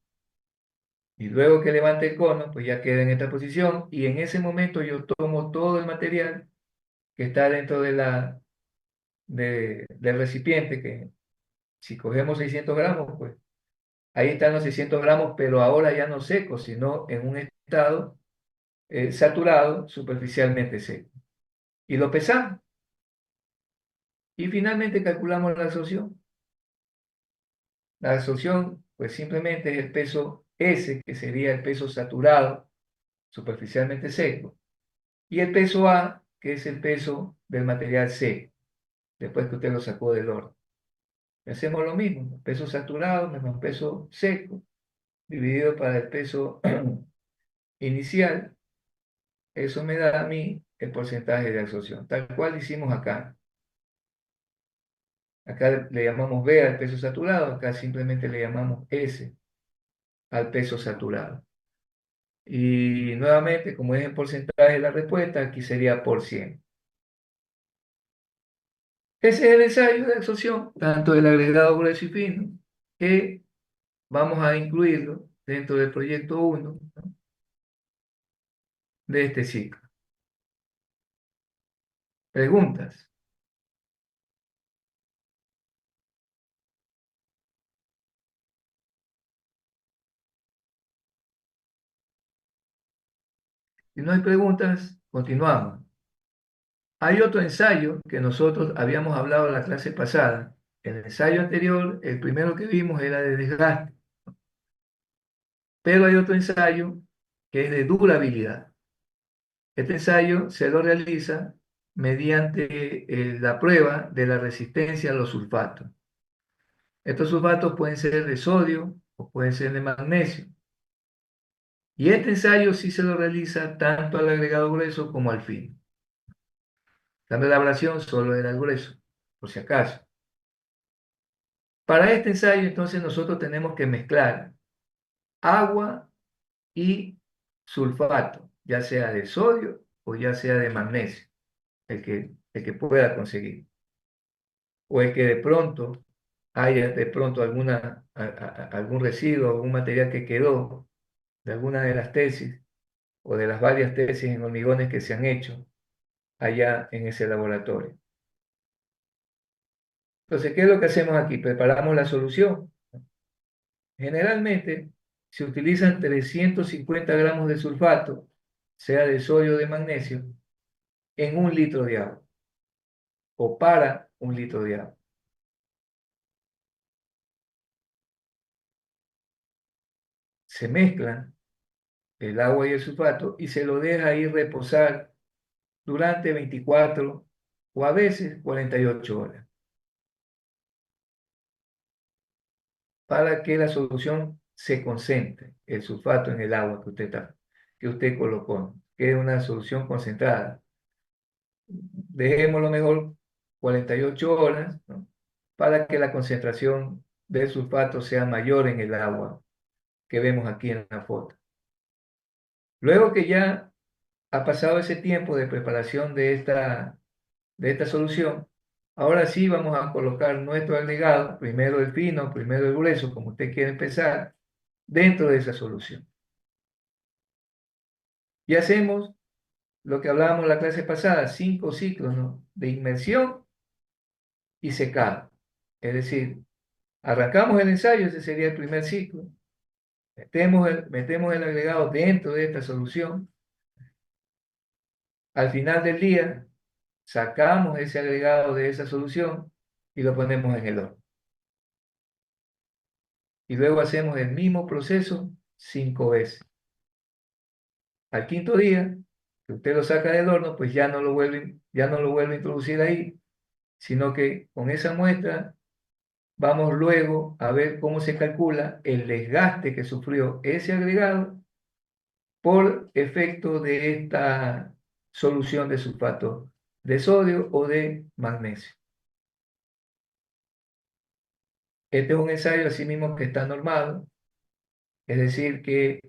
Y luego que levante el cono, pues ya queda en esta posición. Y en ese momento yo tomo todo el material que está dentro del recipiente, que si cogemos 600 gramos, pues ahí están los 600 gramos, pero ahora ya no secos, sino en un estado saturado, superficialmente seco. Y lo pesamos. Y finalmente calculamos la absorción. La absorción, pues simplemente es el peso S, que sería el peso saturado, superficialmente seco, y el peso A, que es el peso del material seco, después que usted lo sacó del horno. Y hacemos lo mismo, peso saturado menos peso seco, dividido para el peso inicial, eso me da a mí el porcentaje de absorción, tal cual hicimos acá. Acá le llamamos B al peso saturado, acá simplemente le llamamos S al peso saturado. Y nuevamente, como es en porcentaje la respuesta, aquí sería por 100. Ese es el ensayo de absorción, tanto del agregado grueso y fino, que vamos a incluirlo dentro del proyecto 1, ¿no?, de este ciclo. Preguntas. Si no hay preguntas, continuamos. Hay otro ensayo que nosotros habíamos hablado en la clase pasada. El ensayo anterior, el primero que vimos era de desgaste, pero hay otro ensayo que es de durabilidad. Este ensayo se lo realiza mediante la prueba de la resistencia a los sulfatos. Estos sulfatos pueden ser de sodio o pueden ser de magnesio. Y este ensayo sí se lo realiza tanto al agregado grueso como al fino. Dando la abrasión solo era el grueso, por si acaso. Para este ensayo, entonces, nosotros tenemos que mezclar agua y sulfato, ya sea de sodio o ya sea de magnesio, el que pueda conseguir. O el que de pronto haya de pronto algún residuo, algún material que quedó de alguna de las tesis o de las varias tesis en hormigones que se han hecho allá en ese laboratorio. Entonces, ¿qué es lo que hacemos aquí? Preparamos la solución. Generalmente se utilizan 350 gramos de sulfato, sea de sodio o de magnesio, en 1 litro de agua o para 1 litro de agua. Se mezclan el agua y el sulfato y se lo deja ahí reposar durante 24 o a veces 48 horas para que la solución se concentre, el sulfato en el agua que usted colocó, que es una solución concentrada. Dejémoslo mejor 48 horas, ¿no? Para que la concentración del sulfato sea mayor en el agua que vemos aquí en la foto. Luego que ya ha pasado ese tiempo de preparación de esta solución, ahora sí vamos a colocar nuestro agregado, primero el fino, primero el grueso, como usted quiere empezar, dentro de esa solución. Y hacemos lo que hablábamos la clase pasada, 5 ciclos, ¿no? De inmersión y secado. Es decir, arrancamos el ensayo, ese sería el primer ciclo. Metemos el agregado dentro de esta solución. Al final del día, sacamos ese agregado de esa solución y lo ponemos en el horno. Y luego hacemos el mismo proceso 5 veces. Al quinto día, que usted lo saca del horno, pues ya no lo vuelve a introducir ahí, sino que con esa muestra vamos luego a ver cómo se calcula el desgaste que sufrió ese agregado por efecto de esta solución de sulfato de sodio o de magnesio. Este es un ensayo asimismo que está normado, es decir, que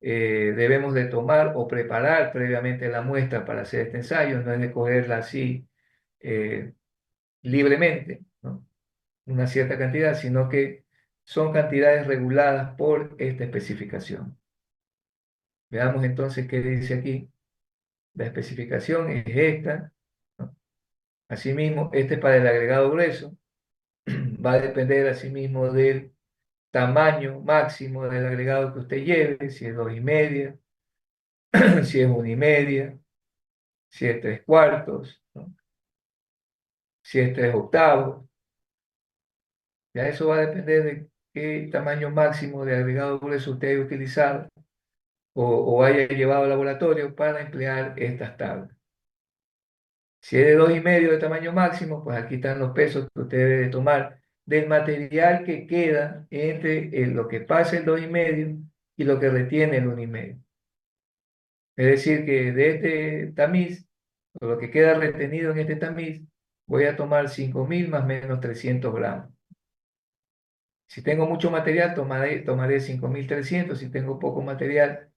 debemos de tomar o preparar previamente la muestra para hacer este ensayo, no es de cogerla así eh, libremente, ¿no? Una cierta cantidad, sino que son cantidades reguladas por esta especificación. Veamos entonces qué dice aquí. La especificación es esta, ¿no? Asimismo, este es para el agregado grueso. Va a depender asimismo del tamaño máximo del agregado que usted lleve, si es 2,5, si es 1,5, si es 3/4, ¿no? Si es 3/8. Ya eso va a depender de qué tamaño máximo de agregado grueso usted haya utilizado o haya llevado al laboratorio para emplear estas tablas. Si es de 2,5 de tamaño máximo, pues aquí están los pesos que usted debe de tomar del material que queda entre lo que pasa el 2,5 y lo que retiene el 1,5. Es decir, que de este tamiz, o lo que queda retenido en este tamiz, voy a tomar 5.000 más menos 300 gramos. Si tengo mucho material, tomaré 5.300. Si tengo poco material,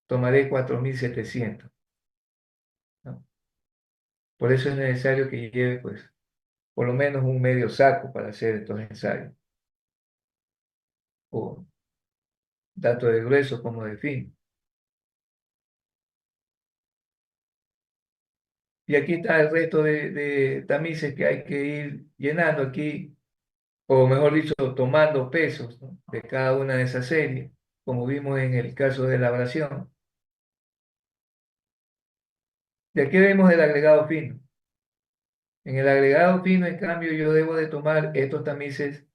tomaré 4.700, ¿no? Por eso es necesario que lleve, pues, por lo menos un medio saco para hacer estos ensayos, o tanto de grueso como de fino. Y aquí está el resto de tamices que hay que ir llenando aquí, o mejor dicho, tomando pesos, ¿no? De cada una de esas series, como vimos en el caso de la abrasión. Y aquí vemos el agregado fino. En el agregado fino, en cambio, yo debo de tomar estos tamices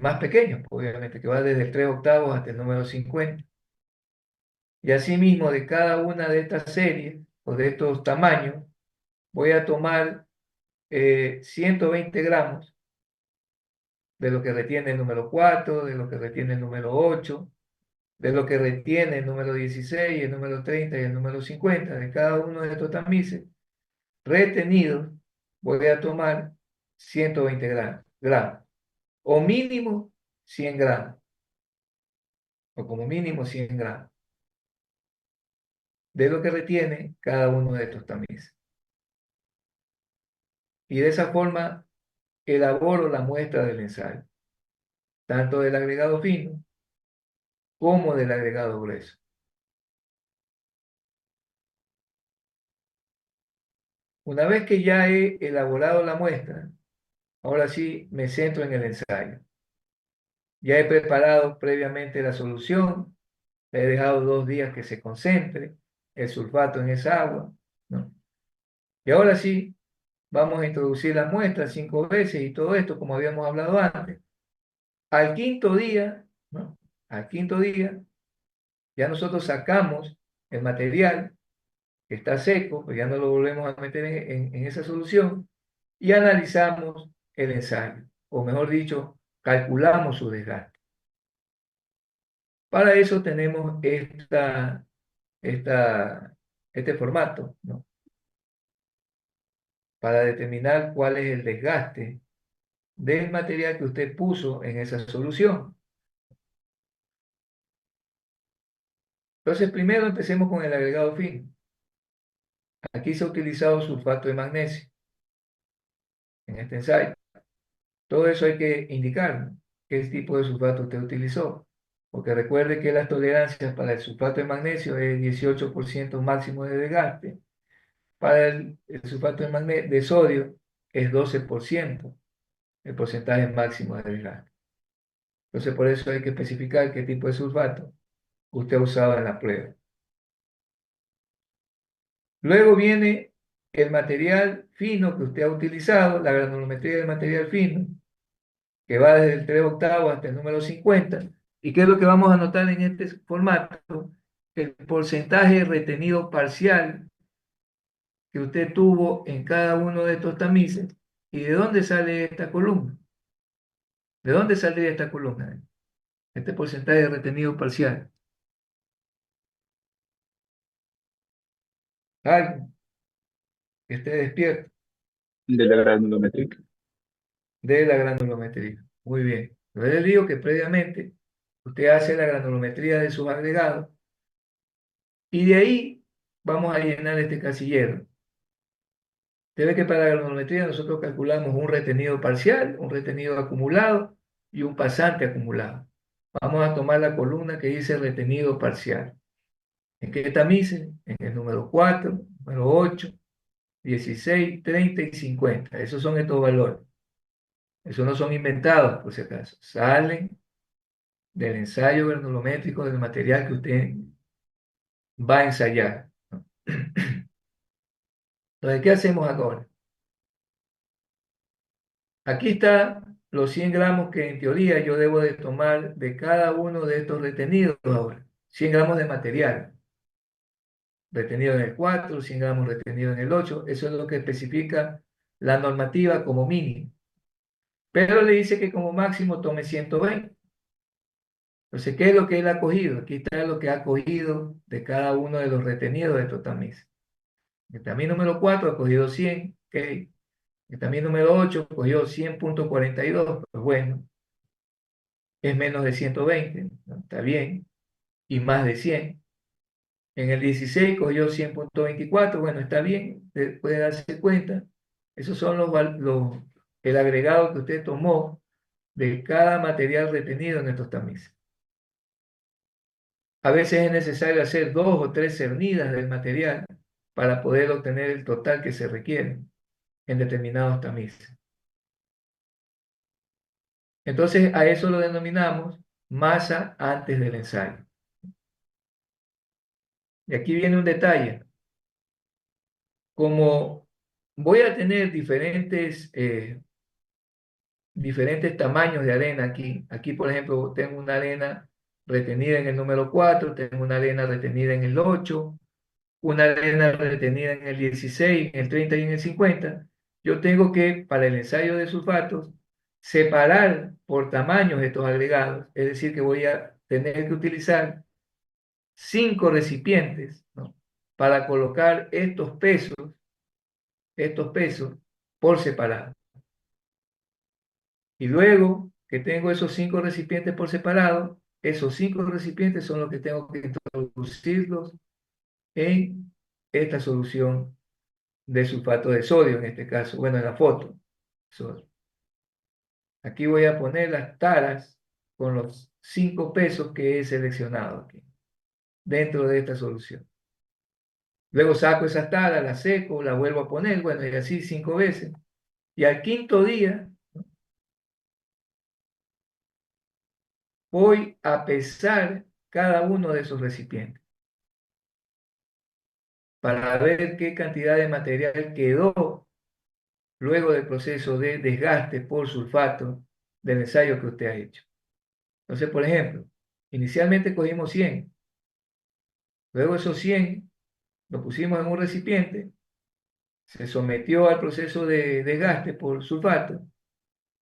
más pequeños, obviamente, que va desde el 3/8 hasta el número 50. Y asimismo, de cada una de estas series o de estos tamaños, voy a tomar 120 gramos de lo que retiene el número 4, de lo que retiene el número 8, de lo que retiene el número 16, el número 30 y el número 50, de cada uno de estos tamices retenidos, voy a tomar 120 gramos, o mínimo 100 gramos, o como mínimo 100 gramos, de lo que retiene cada uno de estos tamices. Y de esa forma elaboro la muestra del ensayo, tanto del agregado fino como del agregado grueso. Una vez que ya he elaborado la muestra, ahora sí me centro en el ensayo. Ya he preparado previamente la solución, le he dejado 2 días que se concentre el sulfato en esa agua, ¿no? Y ahora sí, vamos a introducir las muestras 5 veces y todo esto, como habíamos hablado antes. Al quinto día, ¿no? Al quinto día, ya nosotros sacamos el material que está seco, pues ya no lo volvemos a meter en esa solución y analizamos el ensayo, o mejor dicho, calculamos su desgaste. Para eso tenemos este formato, ¿no? Para determinar cuál es el desgaste del material que usted puso en esa solución. Entonces, primero empecemos con el agregado fino. Aquí se ha utilizado sulfato de magnesio en este ensayo. Todo eso hay que indicar, ¿no? ¿Qué tipo de sulfato usted utilizó? Porque recuerde que las tolerancias para el sulfato de magnesio es 18% máximo de desgaste. Para el sulfato de sodio es 12% el porcentaje máximo de desgaste. Entonces, por eso hay que especificar qué tipo de sulfato usted ha usado en la prueba. Luego viene el material fino que usted ha utilizado, la granulometría del material fino, que va desde el 3 octavos hasta el número 50. ¿Y qué es lo que vamos a notar en este formato? El porcentaje retenido parcial que usted tuvo en cada uno de estos tamices. ¿Y de dónde sale esta columna? ¿De dónde saldría esta columna? Este porcentaje retenido parcial. Alguien que esté despierto De la granulometría. de la granulometría. Muy bien. Yo le digo que previamente usted hace la granulometría de sus agregados y de ahí vamos a llenar este casillero. Usted ve que para la granulometría nosotros calculamos un retenido parcial, un retenido acumulado y un pasante acumulado. Vamos a tomar la columna que dice retenido parcial. ¿En qué tamices? En el número 4, número 8, 16, 30 y 50. Esos son estos valores. Esos no son inventados, por si acaso. Salen del ensayo granulométrico del material que usted va a ensayar, ¿no? Entonces, ¿qué hacemos ahora? Aquí está los 100 gramos que en teoría yo debo de tomar de cada uno de estos retenidos ahora. 100 gramos de material retenido en el 4, 100 gramos retenido en el 8. Eso es lo que especifica la normativa como mínimo. Pero le dice que como máximo tome 120. Entonces, ¿qué es lo que él ha cogido? Aquí está lo que ha cogido de cada uno de los retenidos de estos tamices. El tamiz número 4 ha cogido 100, ¿ok? El tamiz número 8 cogió 100,42, pues bueno, es menos de 120, ¿no? Está bien, y más de 100. En el 16 cogió 100,24, bueno, está bien, usted puede darse cuenta. Esos son el agregado que usted tomó de cada material retenido en estos tamices. A veces es necesario hacer 2 o 3 cernidas del material para poder obtener el total que se requiere en determinados tamices. Entonces, a eso lo denominamos masa antes del ensayo. Y aquí viene un detalle. Como voy a tener diferentes tamaños de arena aquí, por ejemplo tengo una arena retenida en el número 4, tengo una arena retenida en el 8, una arena retenida en el 16, en el 30 y en el 50. Yo tengo que, para el ensayo de sulfatos, separar por tamaños estos agregados, es decir, que voy a tener que utilizar 5 recipientes, ¿no?, para colocar estos pesos por separado. Y luego que tengo esos 5 recipientes por separado, esos 5 recipientes son los que tengo que introducirlos en esta solución de sulfato de sodio, en este caso, bueno, en la foto. Aquí voy a poner las taras con los 5 pesos que he seleccionado aquí, dentro de esta solución. Luego saco esas taras, las seco, las vuelvo a poner, bueno, y así 5 veces. Y al quinto día voy a pesar cada uno de esos recipientes para ver qué cantidad de material quedó luego del proceso de desgaste por sulfato del ensayo que usted ha hecho. Entonces, por ejemplo, inicialmente cogimos 100, luego esos 100 lo pusimos en un recipiente, se sometió al proceso de desgaste por sulfato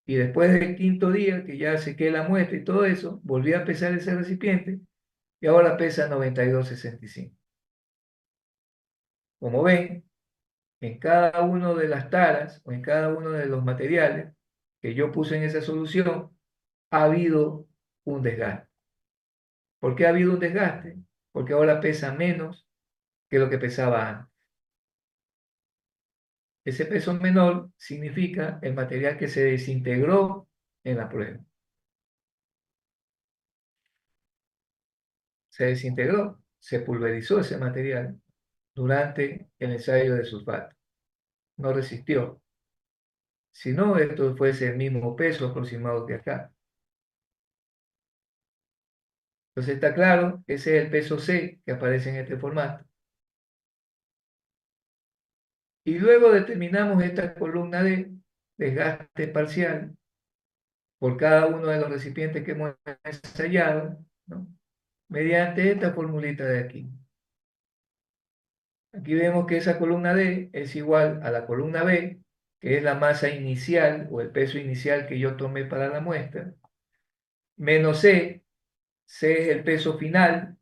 y después del quinto día, que ya sequé la muestra y todo eso, volví a pesar ese recipiente y ahora pesa 92,65. Como ven, en cada una de las taras o en cada uno de los materiales que yo puse en esa solución, ha habido un desgaste. ¿Por qué ha habido un desgaste? Porque ahora pesa menos que lo que pesaba antes. Ese peso menor significa el material que se desintegró en la prueba. Se desintegró, se pulverizó ese material durante el ensayo de sulfato. No resistió. Si no, esto fuese el mismo peso aproximado que acá. Entonces está claro, ese es el peso C que aparece en este formato. Y luego determinamos esta columna de desgaste parcial por cada uno de los recipientes que hemos ensayado, ¿no?, mediante esta formulita de aquí. Aquí vemos que esa columna D es igual a la columna B, que es la masa inicial o el peso inicial que yo tomé para la muestra, menos C. C es el peso final,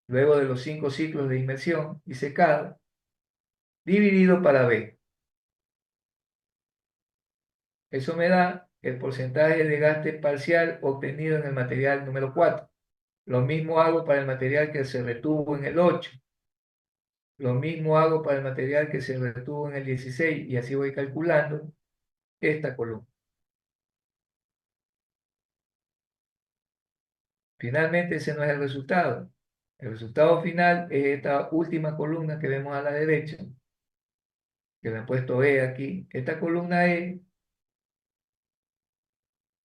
luego de los 5 ciclos de inmersión y secado, dividido para B. Eso me da el porcentaje de gaste parcial obtenido en el material número 4. Lo mismo hago para el material que se retuvo en el 8. Lo mismo hago para el material que se retuvo en el 16 y así voy calculando esta columna. Finalmente ese no es el resultado. El resultado final es esta última columna que vemos a la derecha, que le he puesto E aquí. Esta columna E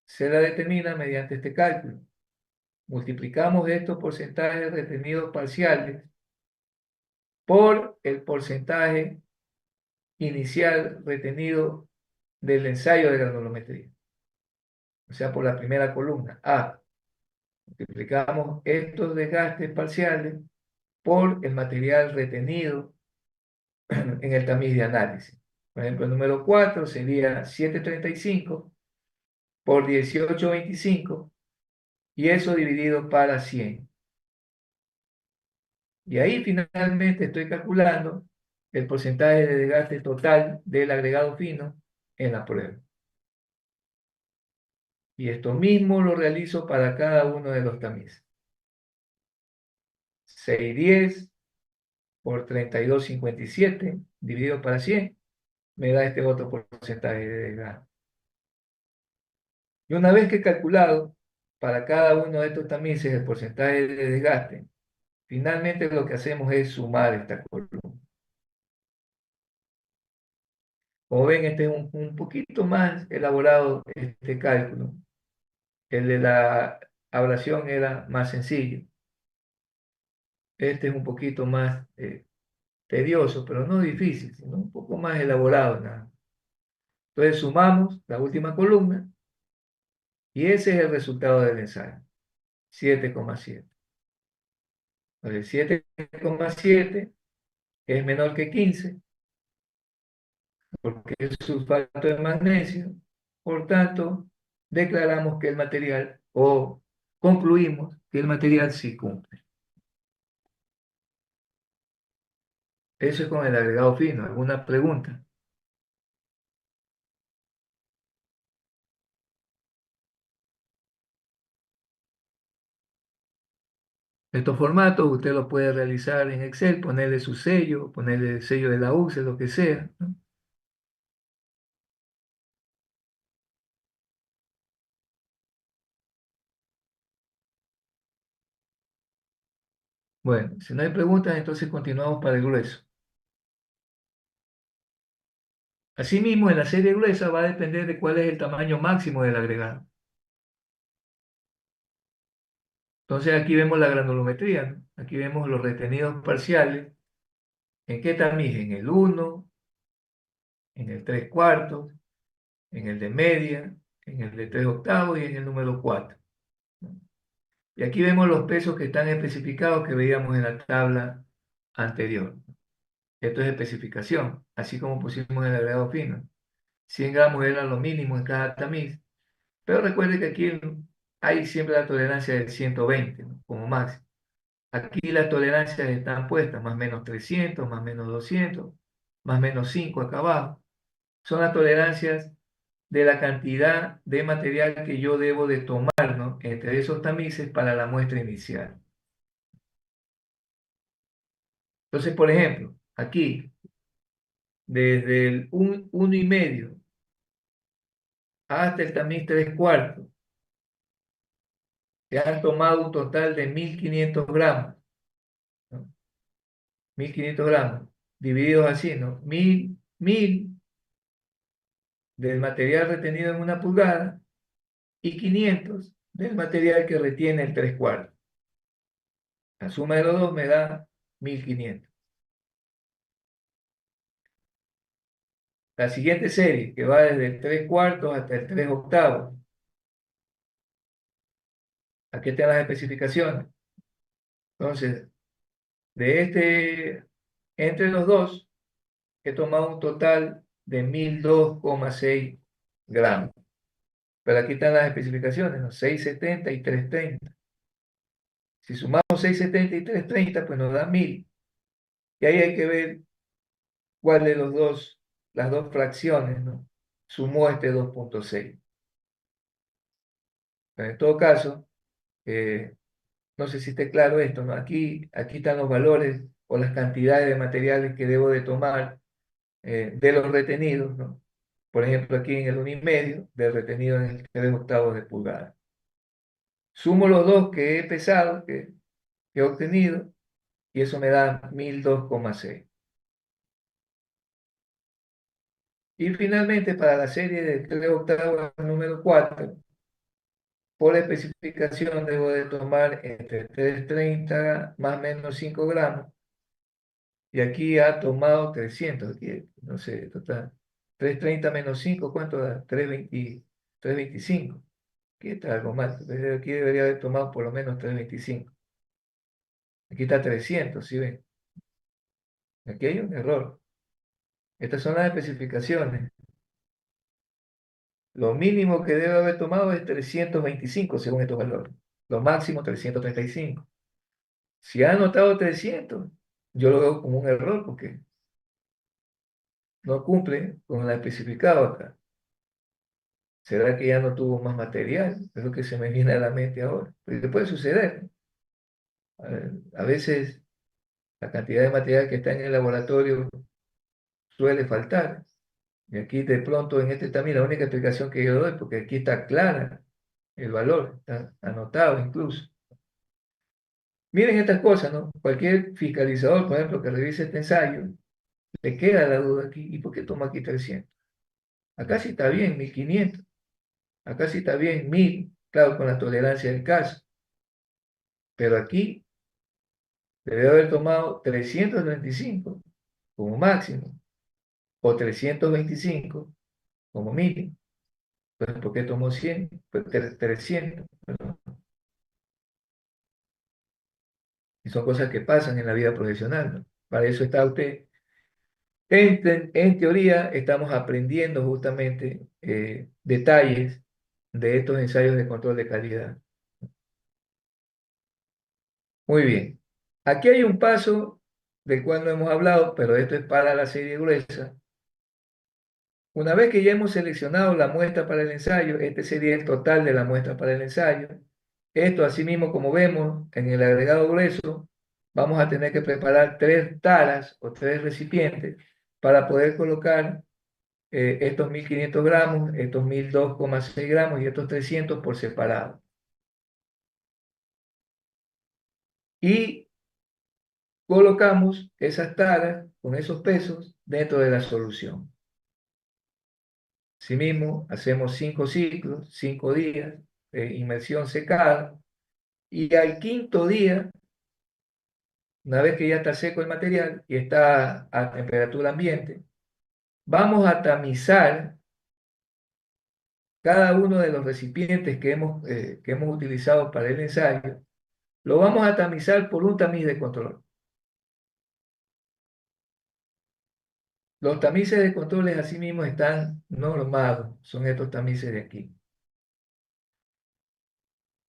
se la determina mediante este cálculo. Multiplicamos estos porcentajes retenidos parciales por el porcentaje inicial retenido del ensayo de granulometría. O sea, por la primera columna, A. Multiplicamos estos desgastes parciales por el material retenido en el tamiz de análisis. Por ejemplo, el número 4 sería 735 por 18,25 y eso dividido para 100. Y ahí finalmente estoy calculando el porcentaje de desgaste total del agregado fino en la prueba. Y esto mismo lo realizo para cada uno de los tamices. 610 por 32,57 dividido para 100 me da este otro porcentaje de desgaste. Y una vez que he calculado para cada uno de estos tamices el porcentaje de desgaste, finalmente lo que hacemos es sumar esta columna. Como ven, este es un poquito más elaborado este cálculo. El de la ablación era más sencillo. Este es un poquito más tedioso, pero no difícil, sino un poco más elaborado, nada. Entonces sumamos la última columna y ese es el resultado del ensayo. 7,7. Entonces, 7,7 es menor que 15 porque es sulfato de magnesio. Por tanto, declaramos que el material, o concluimos que el material sí cumple. Eso es con el agregado fino. ¿Alguna pregunta? Estos formatos usted los puede realizar en Excel, ponerle su sello, ponerle el sello de la UCE, lo que sea, ¿no? Bueno, si no hay preguntas, entonces continuamos para el grueso. Asimismo, en la serie gruesa va a depender de cuál es el tamaño máximo del agregado. Entonces aquí vemos la granulometría, ¿no? Aquí vemos los retenidos parciales. ¿En qué tamiz? En el 1, en el 3 cuartos, en el de media, en el de 3 octavos y en el número 4, ¿no? Y aquí vemos los pesos que están especificados que veíamos en la tabla anterior. Esto es especificación, así como pusimos el agregado fino. 100 gramos era lo mínimo en cada tamiz, pero recuerde que aquí hay siempre la tolerancia del 120, ¿no? Como máximo. Aquí las tolerancias están puestas, más o menos 300, más o menos 200, más o menos 5 acá abajo. Son las tolerancias de la cantidad de material que yo debo de tomar, ¿no? Entre esos tamices para la muestra inicial. Entonces, por ejemplo, aquí, desde el 1,5 hasta el tamiz 3 cuartos, se han tomado un total de 1.500 gramos, ¿no? 1.500 gramos, divididos así, ¿no? 1.000 del material retenido en 1 pulgada y 500 del material que retiene el 3 cuartos. La suma de los dos me da 1.500. La siguiente serie, que va desde el 3 cuartos hasta el 3 octavos. Aquí están las especificaciones. Entonces, entre los dos, he tomado un total de 1.002,6 gramos. Pero aquí están las especificaciones, ¿no? 670 y 330. Si sumamos 670 y 330, pues nos da 1.000. Y ahí hay que ver cuál de las dos fracciones, ¿no? Sumó este 2,6. Pero en todo caso, no sé si esté claro esto, ¿no? Aquí están los valores o las cantidades de materiales que debo de tomar de los retenidos, ¿no? Por ejemplo, aquí en el 1,5 del retenido en el 3 octavos de pulgada. Sumo los dos que he pesado, que he obtenido, y eso me da 1.002,6. Y finalmente, para la serie de 3 octavos número 4, por especificación debo de tomar entre 330 más o menos 5 gramos, y aquí ha tomado 300, aquí, no sé, total. 330 menos 5, ¿cuánto da? 320, 325. Aquí está algo más. Aquí debería haber tomado por lo menos 325. Aquí está 300, ¿sí ven? Aquí hay un error. Estas son las especificaciones. Lo mínimo que debe haber tomado es 325 según estos valores. Lo máximo 335. Si ha anotado 300, yo lo veo como un error porque no cumple con la especificado acá. ¿Será que ya no tuvo más material? Es lo que se me viene a la mente ahora. Porque puede suceder. A veces la cantidad de material que está en el laboratorio suele faltar. Y aquí de pronto en este también la única explicación que yo doy, porque aquí está clara el valor, está anotado incluso. Miren estas cosas, ¿no? Cualquier fiscalizador, por ejemplo, que revise este ensayo, le queda la duda aquí, ¿y por qué toma aquí 300? Acá sí está bien, 1.500. Acá sí está bien, 1.000, claro, con la tolerancia del caso. Pero aquí debe haber tomado 335 como máximo, o 325 como mínimo. Entonces, ¿por qué tomó 100? Pues 300, perdón. Y son cosas que pasan en la vida profesional, ¿no? Para eso está usted. En teoría, estamos aprendiendo justamente detalles de estos ensayos de control de calidad. Muy bien. Aquí hay un paso del cual no hemos hablado, pero esto es para la serie gruesa. Una vez que ya hemos seleccionado la muestra para el ensayo, este sería el total de la muestra para el ensayo. Esto, asimismo, como vemos en el agregado grueso, vamos a tener que preparar 3 taras o 3 recipientes para poder colocar estos 1500 gramos, estos 1002,6 gramos y estos 300 por separado. Y colocamos esas taras con esos pesos dentro de la solución. Asimismo, hacemos 5 ciclos, 5 días de inmersión secada, y al quinto día, una vez que ya está seco el material y está a temperatura ambiente, vamos a tamizar cada uno de los recipientes que hemos utilizado para el ensayo, lo vamos a tamizar por un tamiz de control. Los tamices de controles asimismo están normados, son estos tamices de aquí.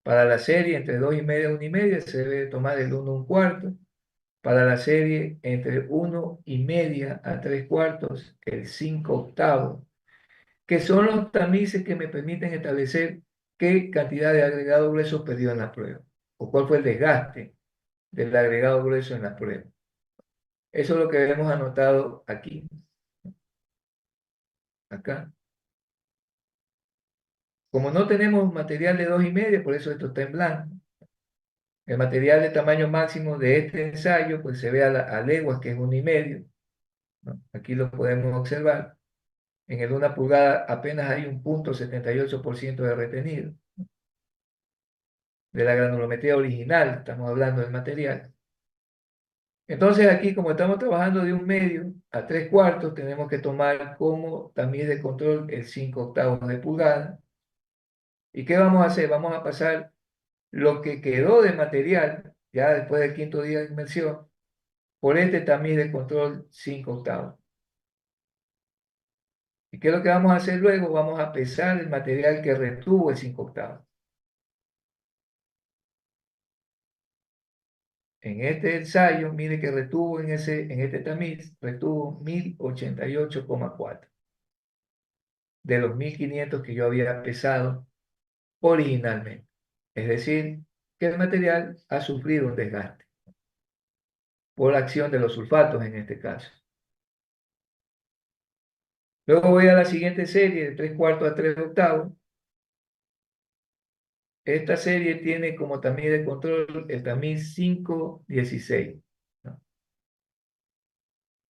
Para la serie entre 2,5 a 1,5 se debe tomar el 1 1/4. Para la serie entre 1,5 a 3/4, el 5/8, que son los tamices que me permiten establecer qué cantidad de agregado grueso perdió en la prueba o cuál fue el desgaste del agregado grueso en la prueba. Eso es lo que hemos anotado aquí, acá. Como no tenemos material de 2,5, por eso esto está en blanco. El material de tamaño máximo de este ensayo, pues se ve a leguas, que es 1,5, ¿no? Aquí lo podemos observar. En el 1 pulgada apenas hay un 0,78% de retenido. De la granulometría original, estamos hablando del material. Entonces aquí, como estamos trabajando de 1/2 a 3/4, tenemos que tomar como tamiz de control el 5/8 de pulgada. ¿Y qué vamos a hacer? Vamos a pasar lo que quedó de material, ya después del quinto día de inmersión, por este tamiz de control 5/8. ¿Y qué es lo que vamos a hacer luego? Vamos a pesar el material que retuvo el 5/8. En este ensayo, mire que retuvo en este tamiz, retuvo 1088,4 de los 1500 que yo había pesado originalmente. Es decir, que el material ha sufrido un desgaste por la acción de los sulfatos en este caso. Luego voy a la siguiente serie de 3/4 a 3/8. Esta serie tiene como tamiz de control el tamiz 516, ¿no?,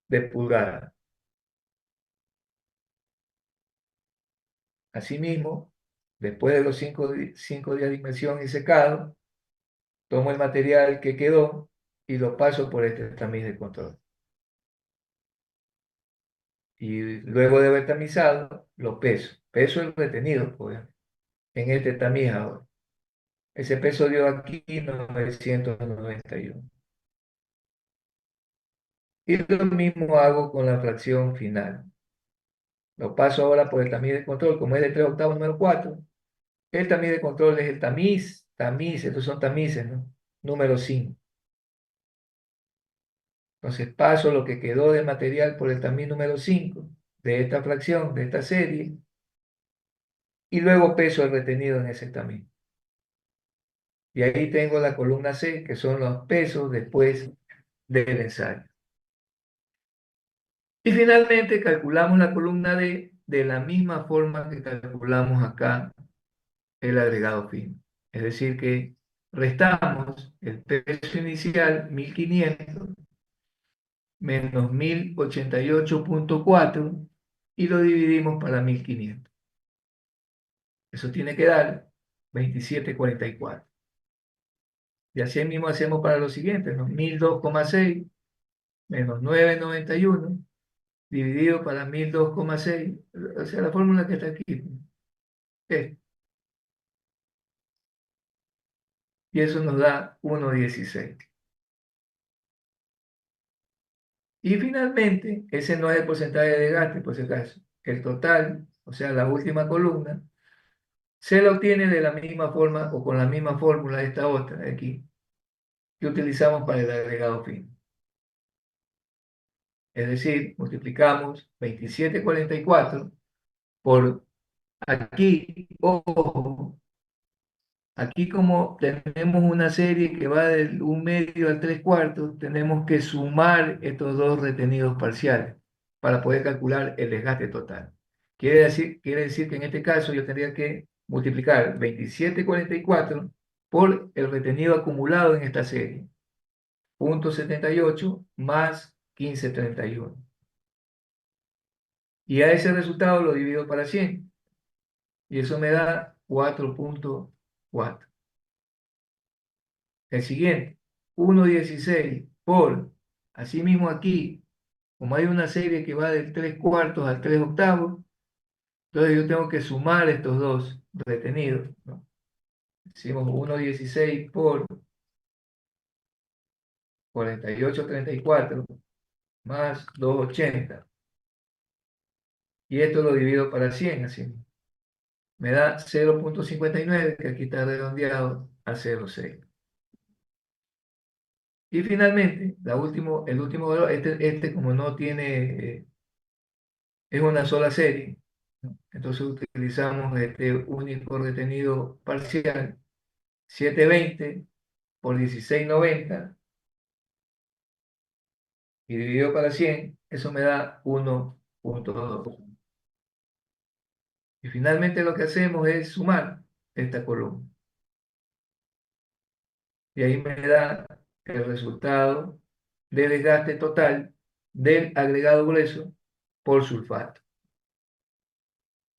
de pulgada. Asimismo, después de los 5 días de inmersión y secado, tomo el material que quedó y lo paso por este tamiz de control. Y luego de haber tamizado, lo peso. Peso el retenido, pues, en este tamiz ahora. Ese peso dio aquí 991. Y lo mismo hago con la fracción final. Lo paso ahora por el tamiz de control, como es de 3/8 número 4. El tamiz de control es el tamiz, estos son tamices, ¿no? Número 5. Entonces paso lo que quedó de material por el tamiz número 5 de esta fracción, de esta serie, y luego peso el retenido en ese tamiz. Y ahí tengo la columna C, que son los pesos después del ensayo. Y finalmente calculamos la columna D de la misma forma que calculamos acá el agregado fino. Es decir, que restamos el peso inicial, 1500, menos 1088,4, y lo dividimos para 1500. Eso tiene que dar 27,44. Y así mismo hacemos para los siguientes, ¿no? 1002,6 menos 991 dividido para 1002,6, o sea, la fórmula que está aquí. Es, y eso nos da 1,16. Y finalmente, ese no es el porcentaje de desgaste, por si acaso. El total, o sea, la última columna, se la obtiene de la misma forma o con la misma fórmula de esta otra de aquí, que utilizamos para el agregado fino. Es decir, multiplicamos 27,44 por aquí, ojo, aquí como tenemos una serie que va del 1/2 al 3/4, tenemos que sumar estos dos retenidos parciales para poder calcular el desgaste total. Quiere decir que en este caso yo tendría que multiplicar 27,44 por el retenido acumulado en esta serie, 0,78 más 15,31. Y a ese resultado lo divido para 100 y eso me da 4,4. El siguiente, 1,16 por, asimismo aquí, como hay una serie que va del 3/4 al 3/8, entonces yo tengo que sumar estos dos retenidos, ¿no? Decimos 1,16 por 48,34 más 2,80. Y esto lo divido para 100, así. Me da 0,59, que aquí está redondeado a 0,6. Y finalmente, el último valor, este como no tiene, es una sola serie, ¿no? Entonces utilizamos este único retenido parcial, 720 por 1690 y dividido para 100, eso me da 1,2. Y finalmente lo que hacemos es sumar esta columna. Y ahí me da el resultado de desgaste total del agregado grueso por sulfato,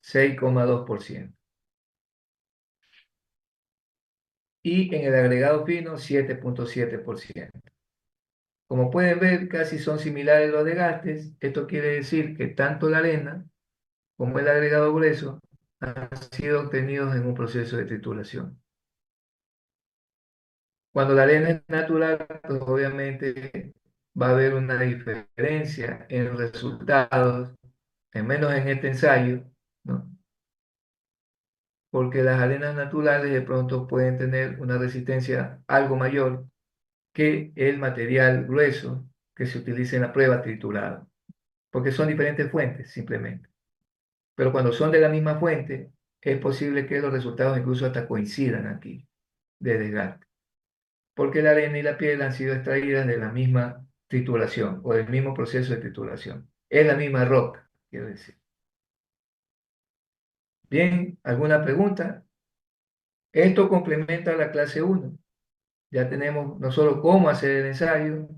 6,2%. Y en el agregado fino, 7,7%. Como pueden ver, casi son similares los desgastes. Esto quiere decir que tanto la arena como el agregado grueso han sido obtenidos en un proceso de trituración. Cuando la arena es natural, pues obviamente va a haber una diferencia en resultados, al menos en este ensayo, ¿no? Porque las arenas naturales de pronto pueden tener una resistencia algo mayor que el material grueso que se utiliza en la prueba triturada, porque son diferentes fuentes simplemente. Pero cuando son de la misma fuente, es posible que los resultados incluso hasta coincidan aquí de desgaste, porque la arena y la piedra han sido extraídas de la misma trituración o del mismo proceso de trituración. Es la misma roca, quiero decir. Bien, ¿alguna pregunta? Esto complementa la clase 1. Ya tenemos no solo cómo hacer el ensayo,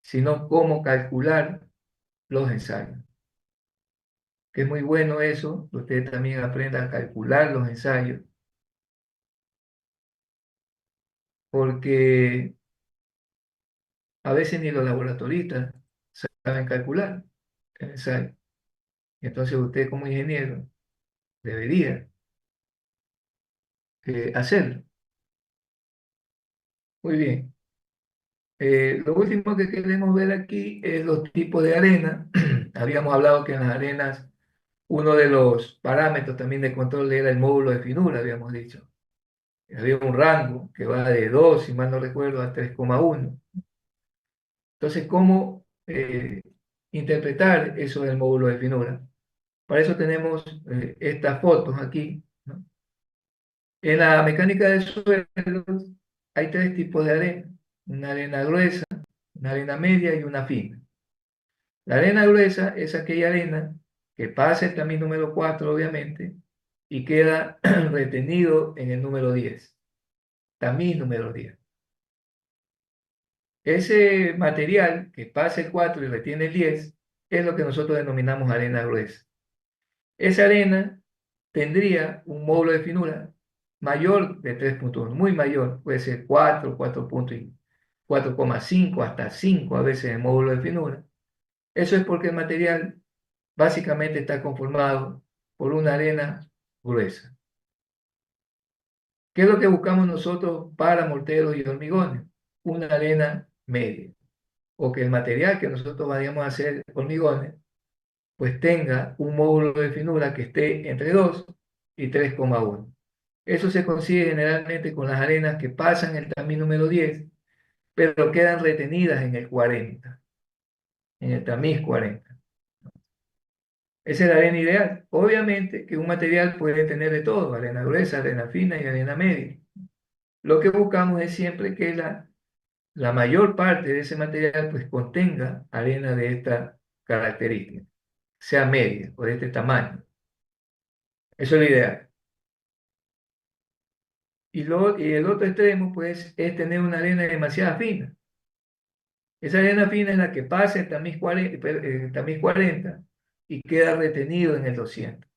sino cómo calcular los ensayos. Que es muy bueno eso, que ustedes también aprendan a calcular los ensayos, porque a veces ni los laboratoristas saben calcular el ensayo. Entonces usted como ingeniero debería hacerlo. Muy bien. Lo último que queremos ver aquí es los tipos de arena. Habíamos hablado que en las arenas uno de los parámetros también de control era el módulo de finura, habíamos dicho. Había un rango que va de 2, si mal no recuerdo, a 3,1. Entonces, ¿cómo interpretar eso del módulo de finura? Para eso tenemos estas fotos aquí, ¿no? En la mecánica de suelos hay tres tipos de arena: una arena gruesa, una arena media y una fina. La arena gruesa es aquella arena que pasa el tamiz número 4, obviamente, y queda retenido en el número 10, tamiz número 10. Ese material que pasa el 4 y retiene el 10 es lo que nosotros denominamos arena gruesa. Esa arena tendría un módulo de finura mayor de 3,1, muy mayor, puede ser 4, 4,5 hasta 5 a veces el módulo de finura. Eso es porque el material básicamente está conformado por una arena gruesa. ¿Qué es lo que buscamos nosotros para morteros y hormigones? Una arena media o que el material que nosotros vayamos a hacer hormigones, pues tenga un módulo de finura que esté entre 2 y 3,1. Eso se consigue generalmente con las arenas que pasan el tamiz número 10, pero quedan retenidas en el 40, en el tamiz 40. Esa es la arena ideal. Obviamente que un material puede tener de todo, arena gruesa, arena fina y arena media. Lo que buscamos es siempre que la mayor parte de ese material pues contenga arena de esta característica, sea media o de este tamaño. Eso es lo ideal. Y el otro extremo pues es tener una arena demasiado fina. Esa arena fina es la que pasa el tamiz 40 y queda retenido en el 200.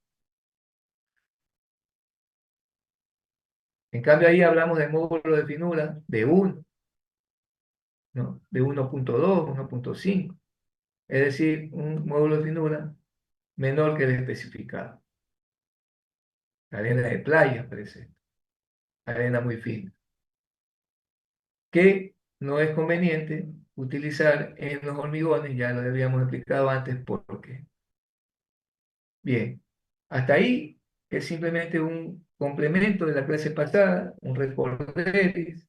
En cambio ahí hablamos de módulo de finura de 1, ¿no? De 1,2, 1,5. Es decir, un módulo de finura menor que el especificado. La arena de playa, por ejemplo, arena muy fina, que no es conveniente utilizar en los hormigones, ya lo habíamos explicado antes por qué. Bien, hasta ahí es simplemente un complemento de la clase pasada, un recorderis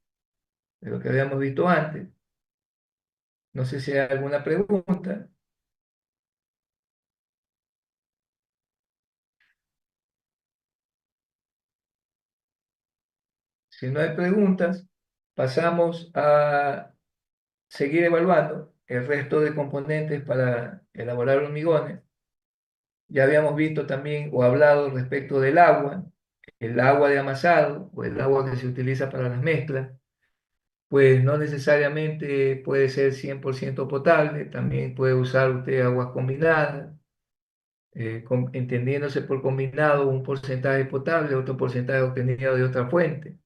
de lo que habíamos visto antes. No sé si hay alguna pregunta. Si no hay preguntas, pasamos a seguir evaluando el resto de componentes para elaborar hormigones. Ya habíamos visto también o hablado respecto del agua, el agua de amasado o el agua que se utiliza para las mezclas, pues no necesariamente puede ser 100% potable, también puede usar usted aguas combinadas, entendiéndose por combinado un porcentaje potable, otro porcentaje obtenido de otra fuente.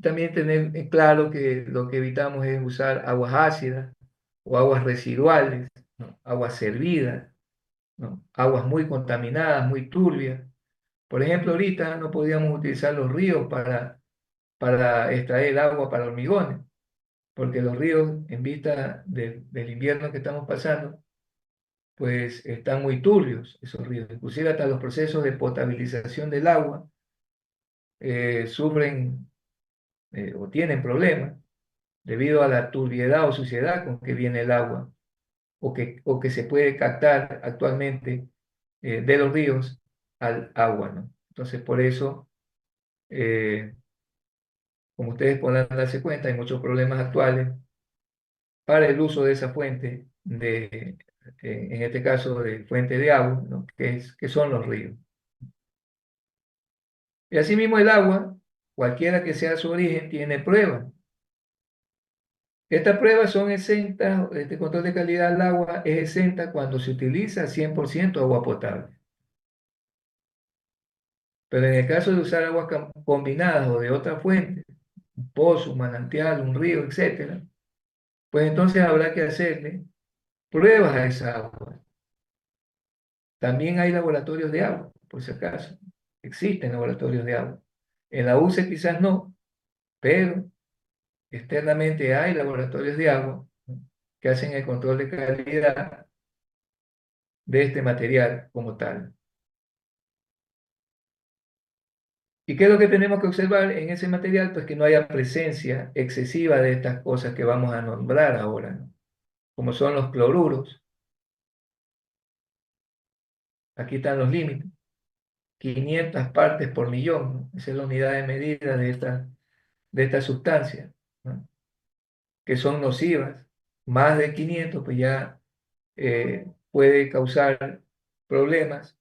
También tener en claro que lo que evitamos es usar aguas ácidas o aguas residuales, ¿no? Aguas servidas, ¿no? Aguas muy contaminadas, muy turbias. Por ejemplo, ahorita no podíamos utilizar los ríos para extraer agua para hormigones, porque los ríos, en vista del invierno que estamos pasando, pues están muy turbios esos ríos. Inclusive hasta los procesos de potabilización del agua sufren o tienen problemas debido a la turbiedad o suciedad con que viene el agua o que se puede captar actualmente de los ríos al agua, ¿no? Entonces, por eso, eh, como ustedes podrán darse cuenta, hay muchos problemas actuales para el uso de esa fuente, en este caso de fuente de agua, ¿no? Que son los ríos. Y asimismo el agua, cualquiera que sea su origen, tiene pruebas. Estas pruebas son exentas, este control de calidad del agua es exenta cuando se utiliza 100% agua potable. Pero en el caso de usar aguas combinadas o de otra fuente, un pozo, un manantial, un río, etcétera, pues entonces habrá que hacerle pruebas a esa agua. También hay laboratorios de agua, por si acaso. Existen laboratorios de agua. En la UCE quizás no, pero externamente hay laboratorios de agua, ¿no? Que hacen el control de calidad de este material como tal. ¿Y qué es lo que tenemos que observar en ese material? Pues que no haya presencia excesiva de estas cosas que vamos a nombrar ahora, ¿no? Como son los cloruros. Aquí están los límites. 500 partes por millón, ¿no? Esa es la unidad de medida de esta sustancia, ¿no? Que son nocivas. Más de 500, pues ya puede causar problemas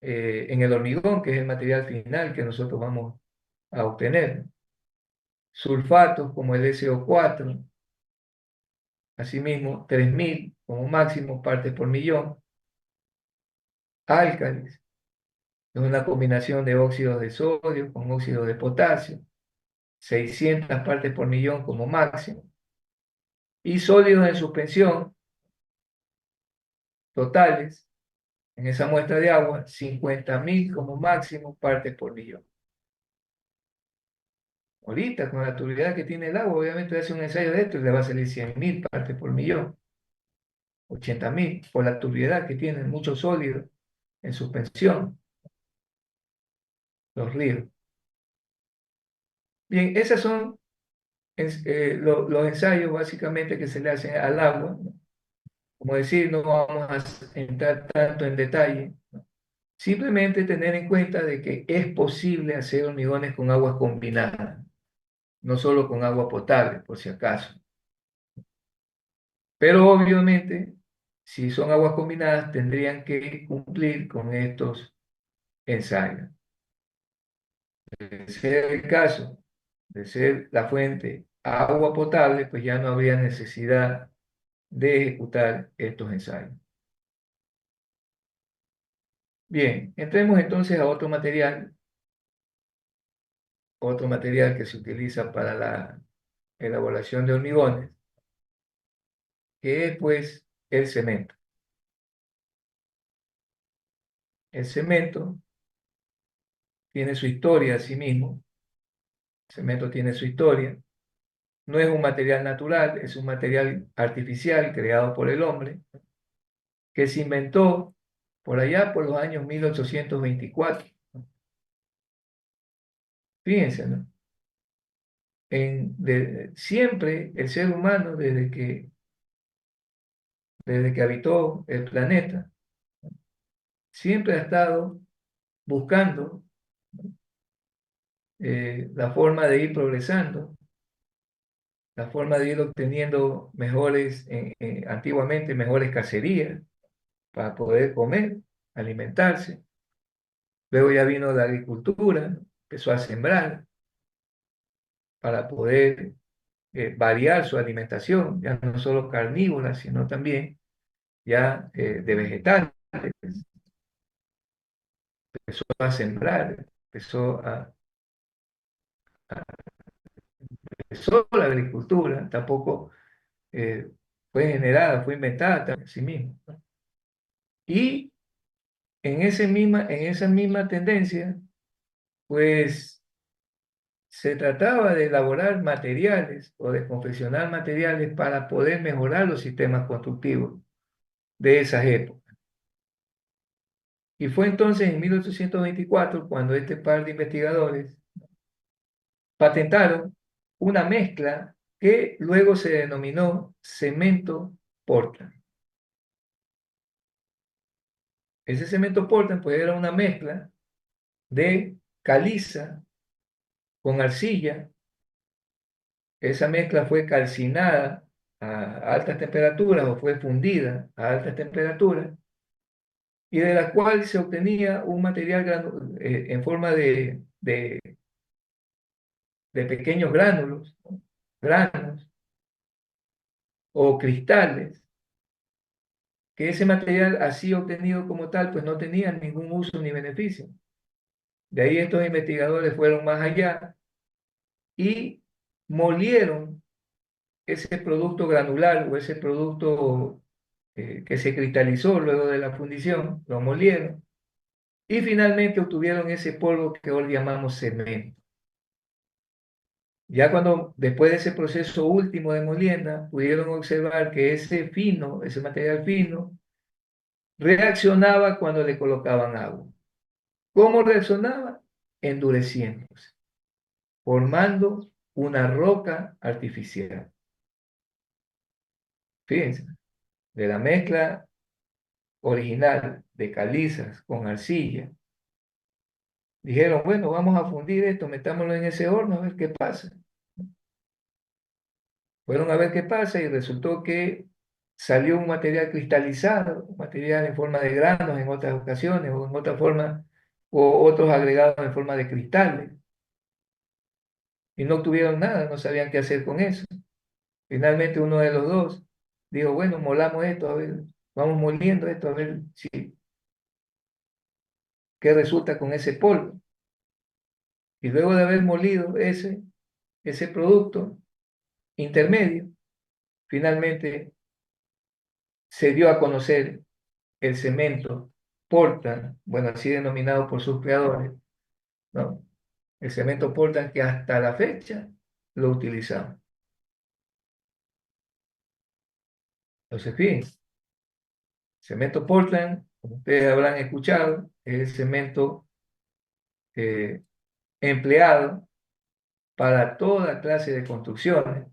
en el hormigón, que es el material final que nosotros vamos a obtener. Sulfatos como el SO4, asimismo 3000 como máximo partes por millón. Álcalis, es una combinación de óxidos de sodio con óxido de potasio, 600 partes por millón como máximo. Y sólidos en suspensión totales, en esa muestra de agua, 50.000 como máximo partes por millón. Ahorita, con la turbidez que tiene el agua, obviamente hace un ensayo de esto y le va a salir 100.000 partes por millón, 80.000, por la turbidez que tienen mucho sólido en suspensión, los ríos. Bien, esos son los ensayos básicamente que se le hacen al agua, ¿no? Como decir, no vamos a entrar tanto en detalle, ¿no? Simplemente tener en cuenta de que es posible hacer hormigones con aguas combinadas, no solo con agua potable, por si acaso. Pero obviamente, si son aguas combinadas, tendrían que cumplir con estos ensayos. De ser el caso de ser la fuente agua potable, pues ya no habría necesidad de ejecutar estos ensayos. Bien, entremos entonces a otro material que se utiliza para la elaboración de hormigones, que es pues el cemento. El cemento tiene su historia a sí mismo, el cemento tiene su historia. No es un material natural, es un material artificial creado por el hombre, que se inventó por allá por los años 1824. Fíjense, ¿no? Siempre el ser humano, desde que habitó el planeta, siempre ha estado buscando la forma de ir progresando, la forma de ir obteniendo antiguamente mejores cacerías para poder comer, alimentarse. Luego ya vino la agricultura, ¿no? Empezó a sembrar para poder variar su alimentación, ya no solo carnívora, sino también ya de vegetales. Empezó a sembrar, empezó la agricultura, tampoco eh, fue generada, fue inventada también a sí misma, ¿no? Y en esa misma tendencia, pues se trataba de elaborar materiales o de confeccionar materiales para poder mejorar los sistemas constructivos de esas épocas. Y fue entonces en 1824 cuando este par de investigadores patentaron una mezcla que luego se denominó cemento Portland. Ese cemento Portland pues era una mezcla de caliza con arcilla. Esa mezcla fue calcinada a altas temperaturas o fue fundida a altas temperaturas y de la cual se obtenía un material en forma de pequeños gránulos, ¿no? Granos o cristales, que ese material así obtenido como tal, pues no tenía ningún uso ni beneficio. De ahí estos investigadores fueron más allá y molieron ese producto granular o ese producto que se cristalizó luego de la fundición, lo molieron y finalmente obtuvieron ese polvo que hoy llamamos cemento. Ya cuando, después de ese proceso último de molienda, pudieron observar que ese material fino, reaccionaba cuando le colocaban agua. ¿Cómo reaccionaba? Endureciéndose, formando una roca artificial. Fíjense, de la mezcla original de calizas con arcilla, dijeron, bueno, vamos a fundir esto, metámoslo en ese horno a ver qué pasa. Fueron a ver qué pasa y resultó que salió un material cristalizado, un material en forma de granos en otras ocasiones o en otra forma, o otros agregados en forma de cristales. Y no tuvieron nada, no sabían qué hacer con eso. Finalmente uno de los dos dijo, bueno, molamos esto, a ver, vamos moliendo esto, a ver qué resulta con ese polvo. Y luego de haber molido ese producto intermedio, finalmente se dio a conocer el cemento Portland, bueno, así denominado por sus creadores, ¿no? El cemento Portland que hasta la fecha lo utilizamos. Entonces, fíjense, cemento Portland, como ustedes habrán escuchado, es el cemento eh, empleado para toda clase de construcciones,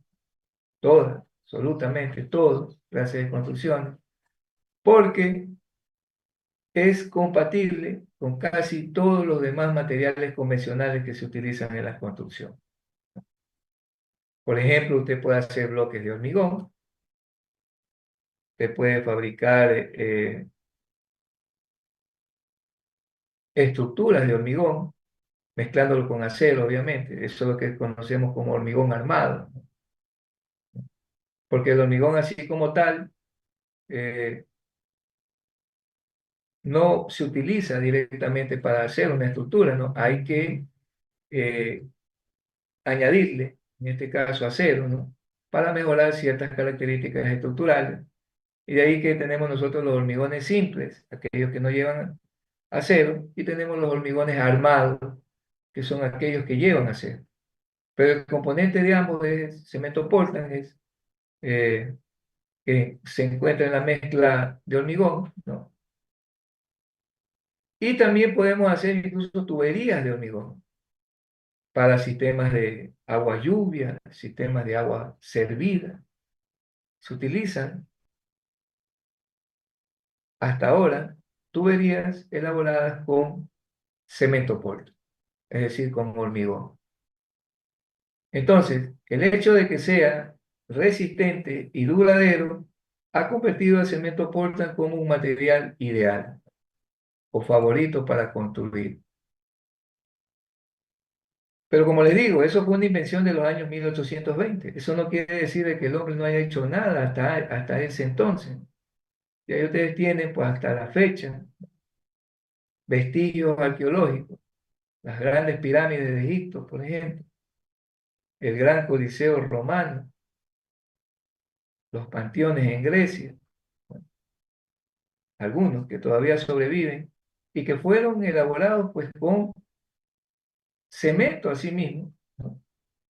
todas, absolutamente todas clases de construcciones, porque es compatible con casi todos los demás materiales convencionales que se utilizan en la construcción. Por ejemplo, usted puede hacer bloques de hormigón, usted puede fabricar estructuras de hormigón, mezclándolo con acero, obviamente. Eso es lo que conocemos como hormigón armado, porque el hormigón así como tal eh, no se utiliza directamente para hacer una estructura, ¿no? Hay que eh, añadirle, en este caso acero, ¿no? Para mejorar ciertas características estructurales. Y de ahí que tenemos nosotros los hormigones simples, aquellos que no llevan acero, y tenemos los hormigones armados, que son aquellos que llevan acero. Pero el componente de ambos es cemento Portland, eh, que se encuentra en la mezcla de hormigón, ¿no? Y también podemos hacer incluso tuberías de hormigón para sistemas de agua lluvia, sistemas de agua servida. Se utilizan hasta ahora tuberías elaboradas con cemento Portland, es decir, con hormigón. Entonces, el hecho de que sea resistente y duradero ha convertido al cemento Portland como un material ideal o favorito para construir. Pero como les digo, eso fue una invención de los años 1820. Eso no quiere decir de que el hombre no haya hecho nada hasta ese entonces. Y ahí ustedes tienen, pues hasta la fecha, vestigios arqueológicos, las grandes pirámides de Egipto, por ejemplo, el gran Coliseo romano, los panteones en Grecia, bueno, algunos que todavía sobreviven y que fueron elaborados pues con cemento así mismo, ¿no?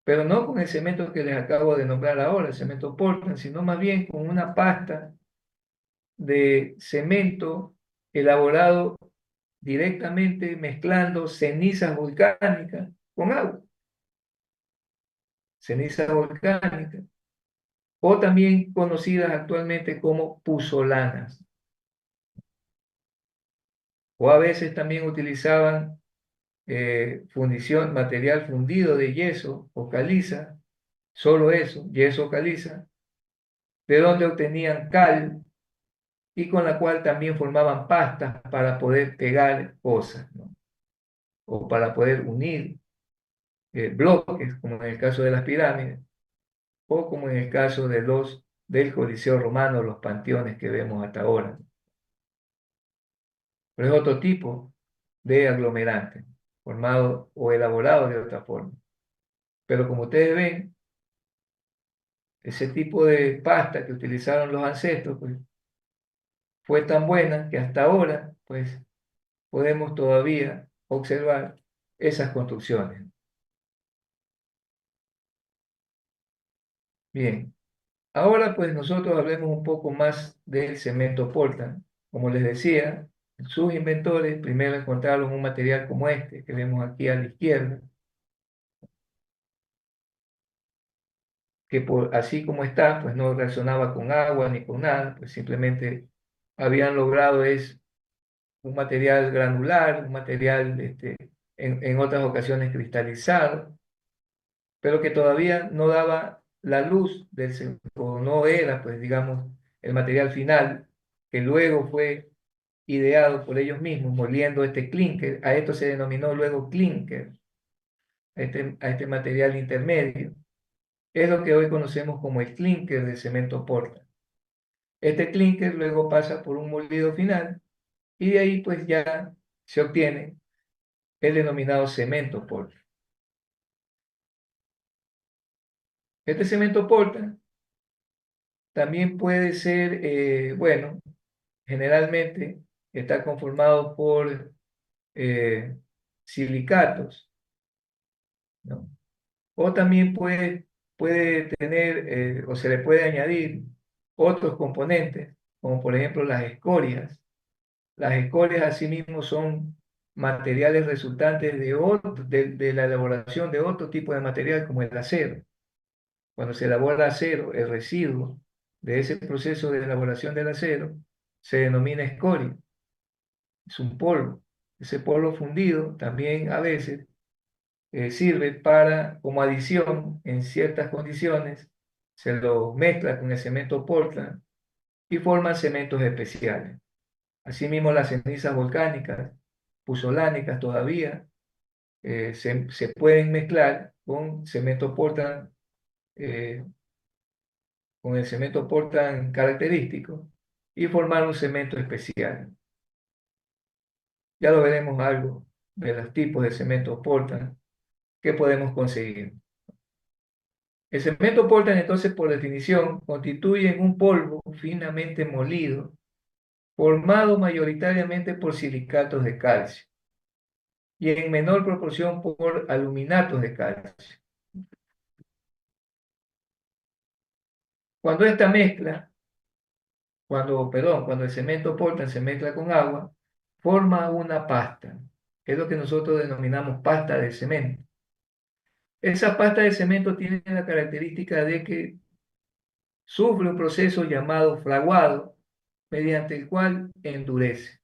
Pero no con el cemento que les acabo de nombrar ahora, el cemento Portland, sino más bien con una pasta de cemento elaborado directamente mezclando cenizas volcánicas con agua, cenizas volcánicas, o también conocidas actualmente como puzolanas, o a veces también utilizaban fundición, material fundido de yeso o caliza, solo eso, yeso o caliza, de donde obtenían cal y con la cual también formaban pastas para poder pegar cosas, ¿no? O para poder unir bloques, como en el caso de las pirámides, o como en el caso del Coliseo Romano, los panteones que vemos hasta ahora. Pero es otro tipo de aglomerante, formado o elaborado de otra forma. Pero como ustedes ven, ese tipo de pasta que utilizaron los ancestros, pues, fue tan buena que hasta ahora, pues, podemos todavía observar esas construcciones. Bien, ahora pues nosotros hablemos un poco más del cemento Portland. Como les decía, sus inventores primero encontraron un material como este que vemos aquí a la izquierda, que así como está, pues no reaccionaba con agua ni con nada, pues simplemente habían logrado es un material granular, un material en otras ocasiones cristalizado, pero que todavía no daba la luz o no era, pues digamos, el material final, que luego fue ideado por ellos mismos, moliendo este clinker. A esto se denominó luego clinker, a este material intermedio. Es lo que hoy conocemos como el clinker de cemento Portland. Este clinker luego pasa por un molido final y de ahí pues ya se obtiene el denominado cemento Portland. Este cemento Portland también puede ser, bueno, generalmente está conformado por eh, silicatos ¿no? O también puede tener o se le puede añadir otros componentes, como por ejemplo las escorias. Las escorias asimismo son materiales resultantes de la elaboración de otro tipo de material como el acero. Cuando se elabora acero, el residuo de ese proceso de elaboración del acero se denomina escoria. Es un polvo. Ese polvo fundido también a veces sirve como adición en ciertas condiciones, se lo mezcla con el cemento Portland y forman cementos especiales. Asimismo, las cenizas volcánicas, puzolánicas todavía, se pueden mezclar con cemento Portland, eh, con el cemento Portland característico y formar un cemento especial. Ya lo veremos algo de los tipos de cemento Portland que podemos conseguir. El cemento Portland, entonces, por definición, constituye un polvo finamente molido, formado mayoritariamente por silicatos de calcio y en menor proporción por aluminatos de calcio. Cuando esta mezcla, cuando el cemento Portland se mezcla con agua, forma una pasta, que es lo que nosotros denominamos pasta de cemento. Esa pasta de cemento tiene la característica de que sufre un proceso llamado fraguado, mediante el cual endurece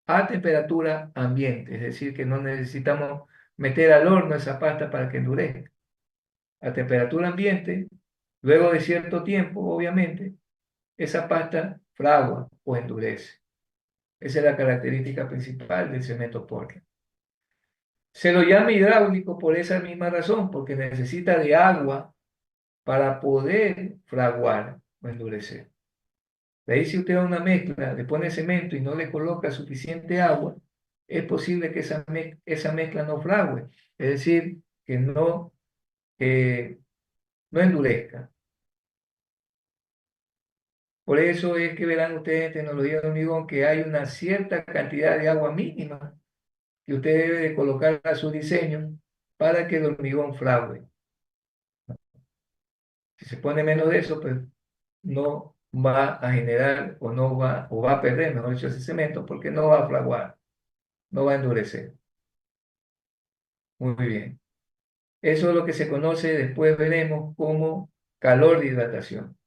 a temperatura ambiente, es decir, que no necesitamos meter al horno esa pasta para que endurezca. A temperatura ambiente, luego de cierto tiempo, obviamente, esa pasta fragua o endurece. Esa es la característica principal del cemento Portland. Se lo llama hidráulico por esa misma razón, porque necesita de agua para poder fraguar o endurecer. De ahí si usted a una mezcla le pone cemento y no le coloca suficiente agua, es posible que esa mezcla no frague, es decir, que eh, no endurezca. Por eso es que verán ustedes en tecnología de hormigón que hay una cierta cantidad de agua mínima que usted debe de colocar a su diseño para que el hormigón frague. Si se pone menos de eso, pues no va a generar o va a perder, mejor dicho, ese cemento porque no va a fraguar, no va a endurecer. Muy bien. Eso es lo que se conoce, después veremos como calor de hidratación.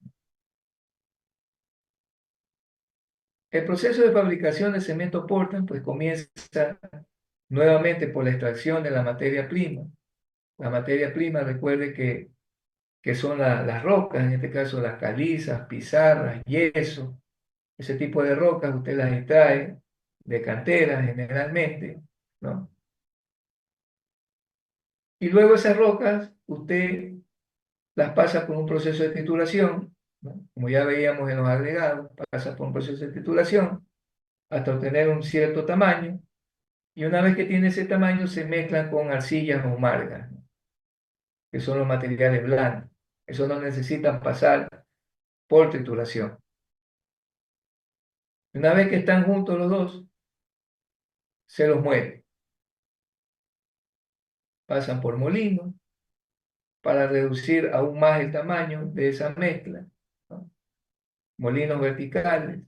El proceso de fabricación de cemento Portland pues comienza nuevamente por la extracción de la materia prima. La materia prima, recuerde que son las rocas, en este caso las calizas, pizarras, yeso, ese tipo de rocas usted las extrae de canteras generalmente, ¿no? Y luego esas rocas usted las pasa por un proceso de trituración, ¿no? Como ya veíamos en los agregados, pasa por un proceso de trituración hasta obtener un cierto tamaño, y una vez que tiene ese tamaño se mezclan con arcillas o margas, ¿no? Que son los materiales blandos. Eso no necesitan pasar por trituración. Una vez que están juntos los dos, se los mueve. Pasan por molino para reducir aún más el tamaño de esa mezcla, ¿no? Molinos verticales,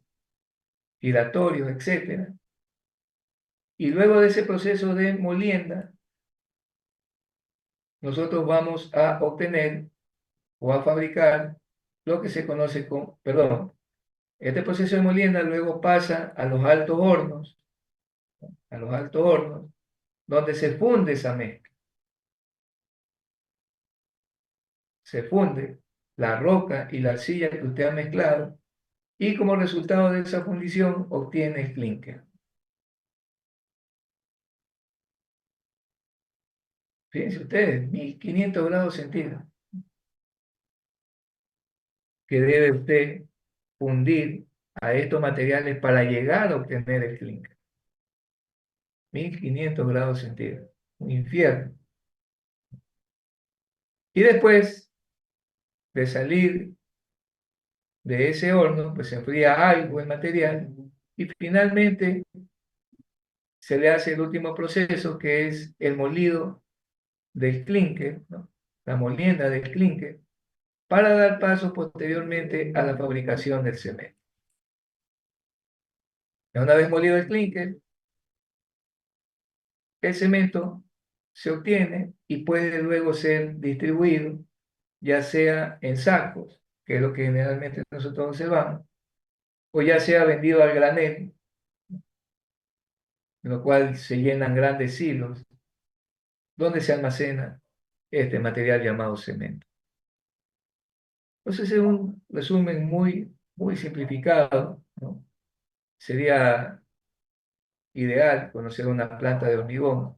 giratorios, etcétera. Y luego de ese proceso de molienda, nosotros vamos a obtener o a fabricar lo que se conoce como, perdón, este proceso de molienda luego pasa a los altos hornos, donde se funde esa mezcla. Se funde la roca y la arcilla que usted ha mezclado y como resultado de esa fundición obtiene el clinker. Fíjense ustedes, 1500 grados centígrados que debe usted fundir a estos materiales para llegar a obtener el clinker. 1500 grados centígrados, un infierno. Y después de salir de ese horno, pues se enfría algo el material y finalmente se le hace el último proceso que es el molido del clínker, ¿no? La molienda del clínker, para dar paso posteriormente a la fabricación del cemento. Ya una vez molido el clínker, el cemento se obtiene y puede luego ser distribuido, ya sea en sacos, que es lo que generalmente nosotros observamos, o ya sea vendido al granel, en lo cual se llenan grandes silos, donde se almacena este material llamado cemento. Entonces es un resumen muy simplificado, ¿no? Sería ideal conocer una planta de hormigón.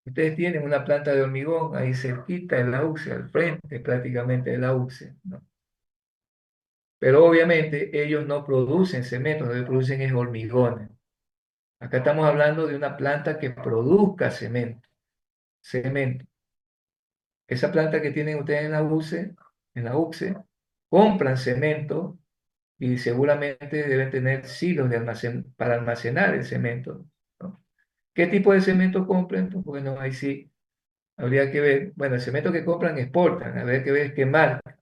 Ustedes tienen una planta de hormigón ahí cerquita en la UCE, al frente prácticamente de la UCE, ¿no? Pero obviamente ellos no producen cemento, lo que producen es hormigones. Acá estamos hablando de una planta que produzca cemento. Cemento. Esa planta que tienen ustedes en la UCE, compran cemento y seguramente deben tener silos para almacenar el cemento, ¿no? ¿Qué tipo de cemento compran? Pues bueno, ahí sí habría que ver. Bueno, el cemento que compran exportan, habría que ver qué marca.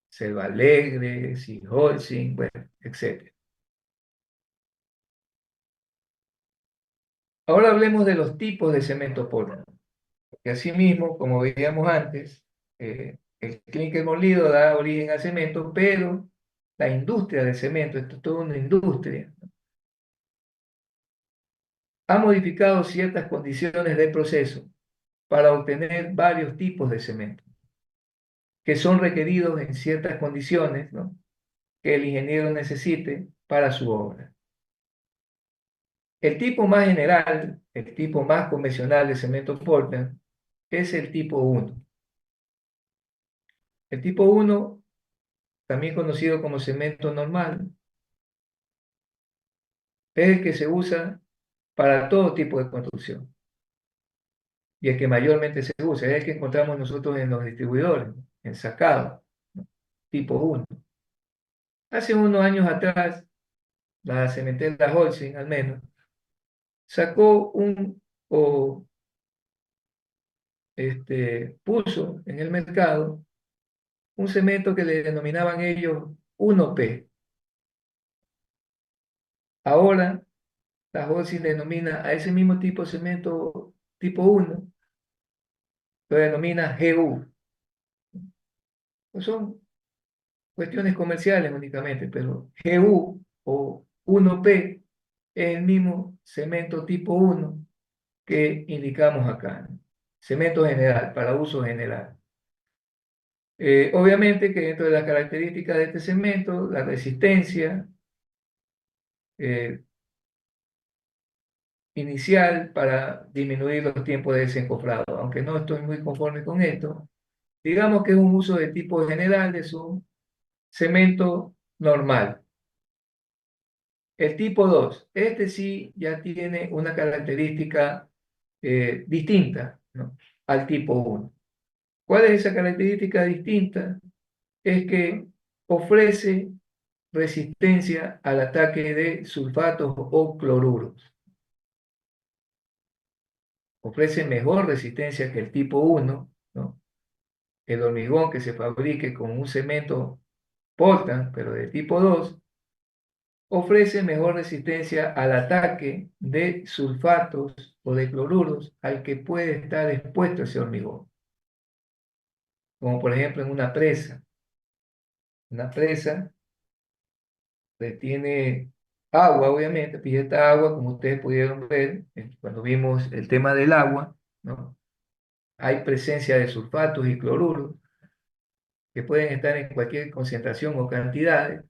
Selva Alegre, Holcim, bueno, etc. Ahora hablemos de los tipos de cemento Portland. Que asimismo, como veíamos antes, el clínker molido da origen al cemento, pero la industria del cemento, esto es toda una industria, ha modificado ciertas condiciones del proceso para obtener varios tipos de cemento, que son requeridos en ciertas condiciones, ¿no?, que el ingeniero necesite para su obra. El tipo más general, el tipo más convencional de cemento Portland, es el tipo 1. El tipo 1, también conocido como cemento normal, es el que se usa para todo tipo de construcción y el que mayormente se usa, es el que encontramos nosotros en los distribuidores, ensacados, ¿no?, tipo 1. Hace unos años atrás, la cementera Holcim, al menos, sacó o puso en el mercado un cemento que le denominaban ellos 1P. Ahora, la Holcim denomina a ese mismo tipo de cemento tipo 1, lo denomina GU. Pues son cuestiones comerciales únicamente, pero GU o 1P es el mismo cemento tipo 1 que indicamos acá, ¿no? Cemento general, para uso general. Obviamente que dentro de las características de este cemento, la resistencia eh, inicial para disminuir los tiempos de desencofrado, aunque no estoy muy conforme con esto, digamos que es un uso de tipo general de su cemento normal. El tipo 2, este sí ya tiene una característica distinta, ¿no?, al tipo 1. ¿Cuál es esa característica distinta? Es que ofrece resistencia al ataque de sulfatos o cloruros. Ofrece mejor resistencia que el tipo 1, ¿no? El hormigón que se fabrique con un cemento Portland, pero de tipo 2, ofrece mejor resistencia al ataque de sulfatos o de cloruros al que puede estar expuesto ese hormigón, como por ejemplo en una presa. Una presa tiene agua, obviamente, y esta agua, como ustedes pudieron ver cuando vimos el tema del agua, ¿no?, hay presencia de sulfatos y cloruros que pueden estar en cualquier concentración o cantidades,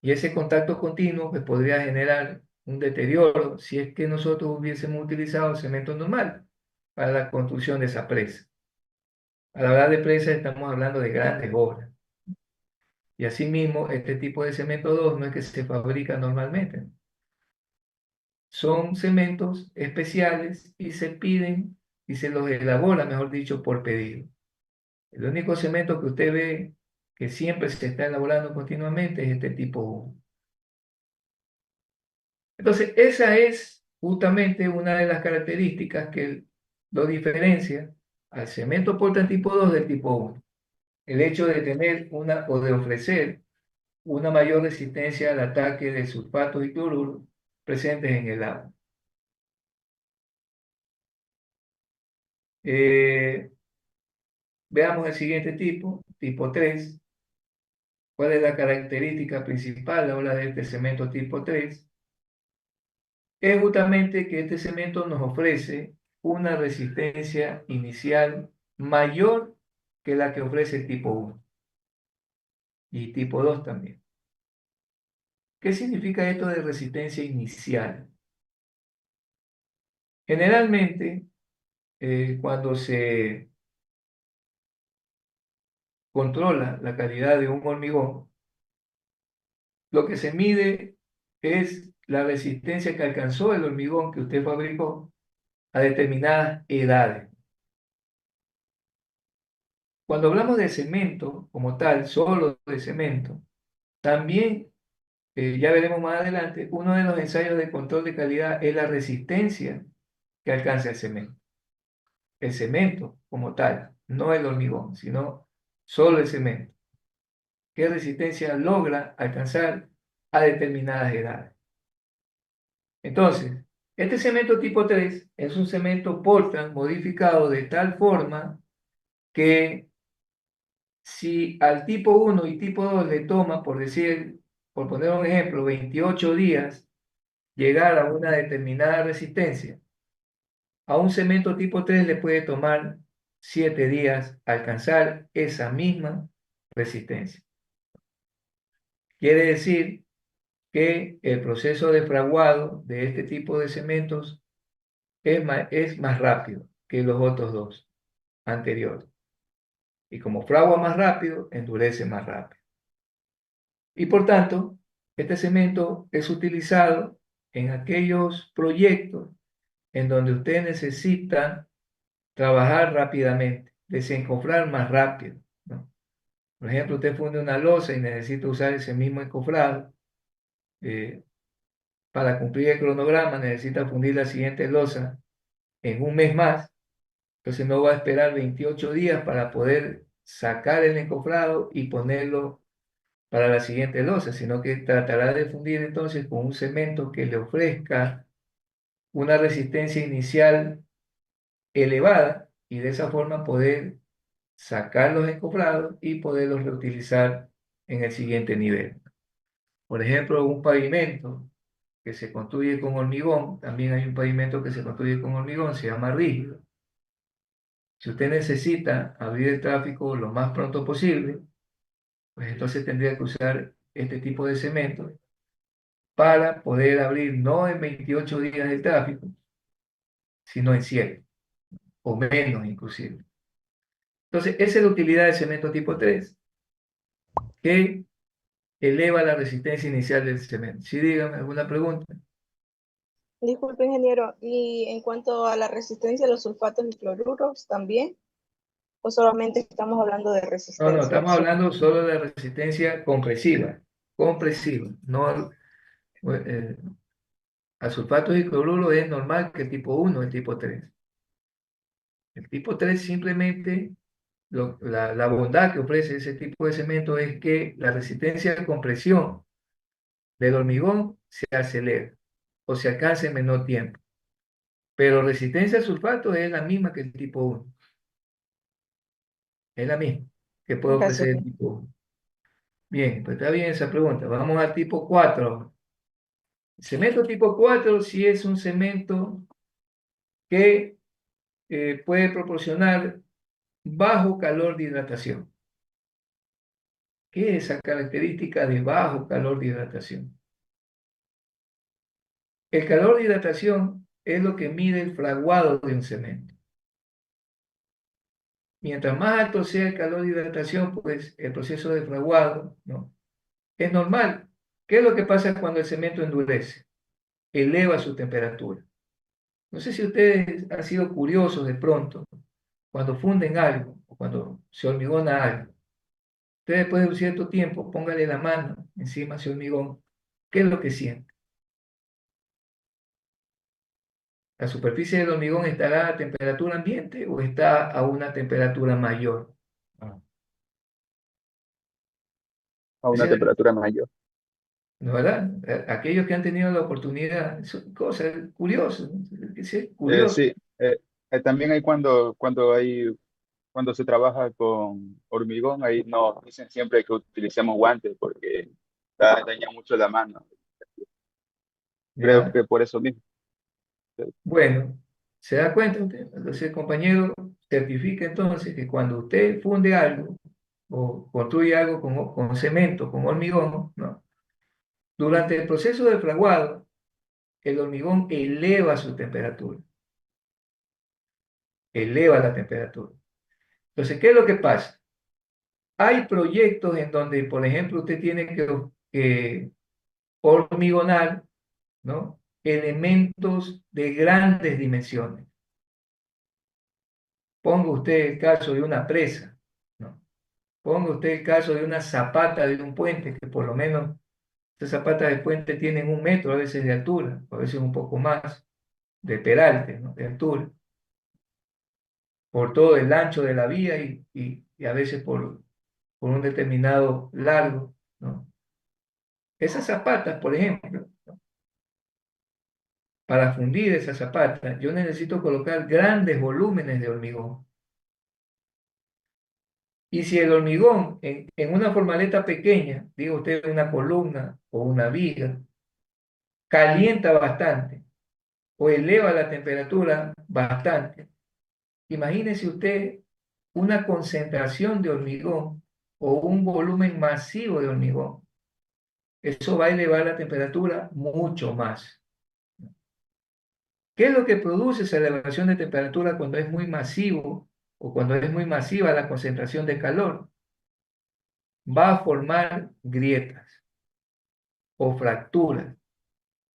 y ese contacto continuo pues, podría generar un deterioro si es que nosotros hubiésemos utilizado cemento normal para la construcción de esa presa. Al hablar de presa estamos hablando de grandes obras. Y asimismo, este tipo de cemento 2 no es que se fabrica normalmente. Son cementos especiales y se piden y se los elabora, mejor dicho, por pedido. El único cemento que usted ve que siempre se está elaborando continuamente es este tipo 1. Entonces, esa es justamente una de las características que lo diferencia al cemento Portland tipo 2 del tipo 1. El hecho de tener una o de ofrecer una mayor resistencia al ataque de sulfatos y cloruros presentes en el agua. Eh, Veamos el siguiente tipo, tipo 3. ¿Cuál es la característica principal ahora de este cemento tipo 3? Es justamente que este cemento nos ofrece una resistencia inicial mayor que la que ofrece el tipo 1 y tipo 2 también. ¿Qué significa esto de resistencia inicial? Generalmente, cuando se controla la calidad de un hormigón, lo que se mide es la resistencia que alcanzó el hormigón que usted fabricó a determinadas edades. Cuando hablamos de cemento como tal, solo de cemento, también, ya veremos más adelante, uno de los ensayos de control de calidad es la resistencia que alcanza el cemento. El cemento como tal, no el hormigón, sino solo el cemento. ¿Qué resistencia logra alcanzar a determinadas edades? Entonces, este cemento tipo 3 es un cemento Portland modificado de tal forma que si al tipo 1 y tipo 2 le toma, por decir, por poner un ejemplo, 28 días llegar a una determinada resistencia, a un cemento tipo 3 le puede tomar 7 días alcanzar esa misma resistencia. Quiere decir que el proceso de fraguado de este tipo de cementos es más rápido que los otros dos anteriores. Y como fragua más rápido, endurece más rápido. Y por tanto, este cemento es utilizado en aquellos proyectos en donde usted necesita trabajar rápidamente, desencofrar más rápido, ¿no? Por ejemplo, usted funde una losa y necesita usar ese mismo encofrado. eh, para cumplir el cronograma necesita fundir la siguiente losa en un mes más. Entonces no va a esperar 28 días para poder sacar el encofrado y ponerlo para la siguiente losa, sino que tratará de fundir entonces con un cemento que le ofrezca una resistencia inicial elevada y de esa forma poder sacar los encofrados y poderlos reutilizar en el siguiente nivel. Por ejemplo, un pavimento que se construye con hormigón, también hay un pavimento que se construye con hormigón, se llama rígido. Si usted necesita abrir el tráfico lo más pronto posible, pues entonces tendría que usar este tipo de cemento para poder abrir no en 28 días el tráfico, sino en 7 o menos inclusive. Entonces, esa es la utilidad del cemento tipo 3 que eleva la resistencia inicial del cemento. Sí, dígame alguna pregunta. Disculpe, ingeniero, y en cuanto a la resistencia a los sulfatos y cloruros también, o solamente estamos hablando de No, no, resistencia. estamos hablando solo de resistencia compresiva, compresiva, no a sulfatos y cloruro es normal que el tipo 1, el tipo 3. El tipo 3 simplemente, la bondad que ofrece ese tipo de cemento es que la resistencia de compresión del hormigón se acelera o se alcanza en menor tiempo. Pero resistencia a sulfato es la misma que el tipo 1. Es la misma que puede Gracias. ofrecer el tipo 1. Bien, pues está bien esa pregunta. Vamos al tipo 4. El cemento tipo 4 sí es un cemento que puede proporcionar bajo calor de hidratación. ¿Qué es esa característica de bajo calor de hidratación? El calor de hidratación es lo que mide el fraguado de un cemento. Mientras más alto sea el calor de hidratación, pues el proceso de fraguado, ¿no? Es normal. ¿Qué es lo que pasa cuando el cemento endurece? Eleva su temperatura. No sé si ustedes han sido curiosos de pronto, cuando funden algo o cuando se hormigona algo. Ustedes después de un cierto tiempo, póngale la mano encima de ese hormigón. ¿Qué es lo que siente? ¿La superficie del hormigón estará a temperatura ambiente o está a una temperatura mayor? Ah, A una ese es, temperatura mayor. ¿no, verdad? Aquellos que han tenido la oportunidad, son cosas curiosas, ¿no? Es curioso. Sí, también hay cuando se trabaja con hormigón, ahí nos dicen siempre que utilicemos guantes porque daña mucho la mano. Creo ¿Ya? que por eso mismo. Bueno, ¿se da cuenta usted? Entonces, compañero, certifica entonces que cuando usted funde algo o construye algo con cemento, con hormigón, ¿no? Durante el proceso de fraguado, el hormigón eleva la temperatura. Entonces, ¿qué es lo que pasa? Hay proyectos en donde, por ejemplo, usted tiene que hormigonar, ¿no? Elementos de grandes dimensiones. Ponga usted el caso de una presa, ¿no? Ponga usted el caso de una zapata de un puente, que por lo menos esas zapatas de puente tienen 1 metro a veces de altura, a veces un poco más, de peralte, ¿no? De altura, por todo el ancho de la vía y a veces por un determinado largo, ¿no? Esas zapatas, por ejemplo, para fundir esas zapatas, yo necesito colocar grandes volúmenes de hormigón. Y si el hormigón en una formaleta pequeña, digo usted una columna o una viga, calienta bastante o eleva la temperatura bastante, imagínese usted una concentración de hormigón o un volumen masivo de hormigón. Eso va a elevar la temperatura mucho más. ¿Qué es lo que produce esa elevación de temperatura cuando es muy masivo o cuando es muy masiva la concentración de calor? Va a formar grietas o fracturas.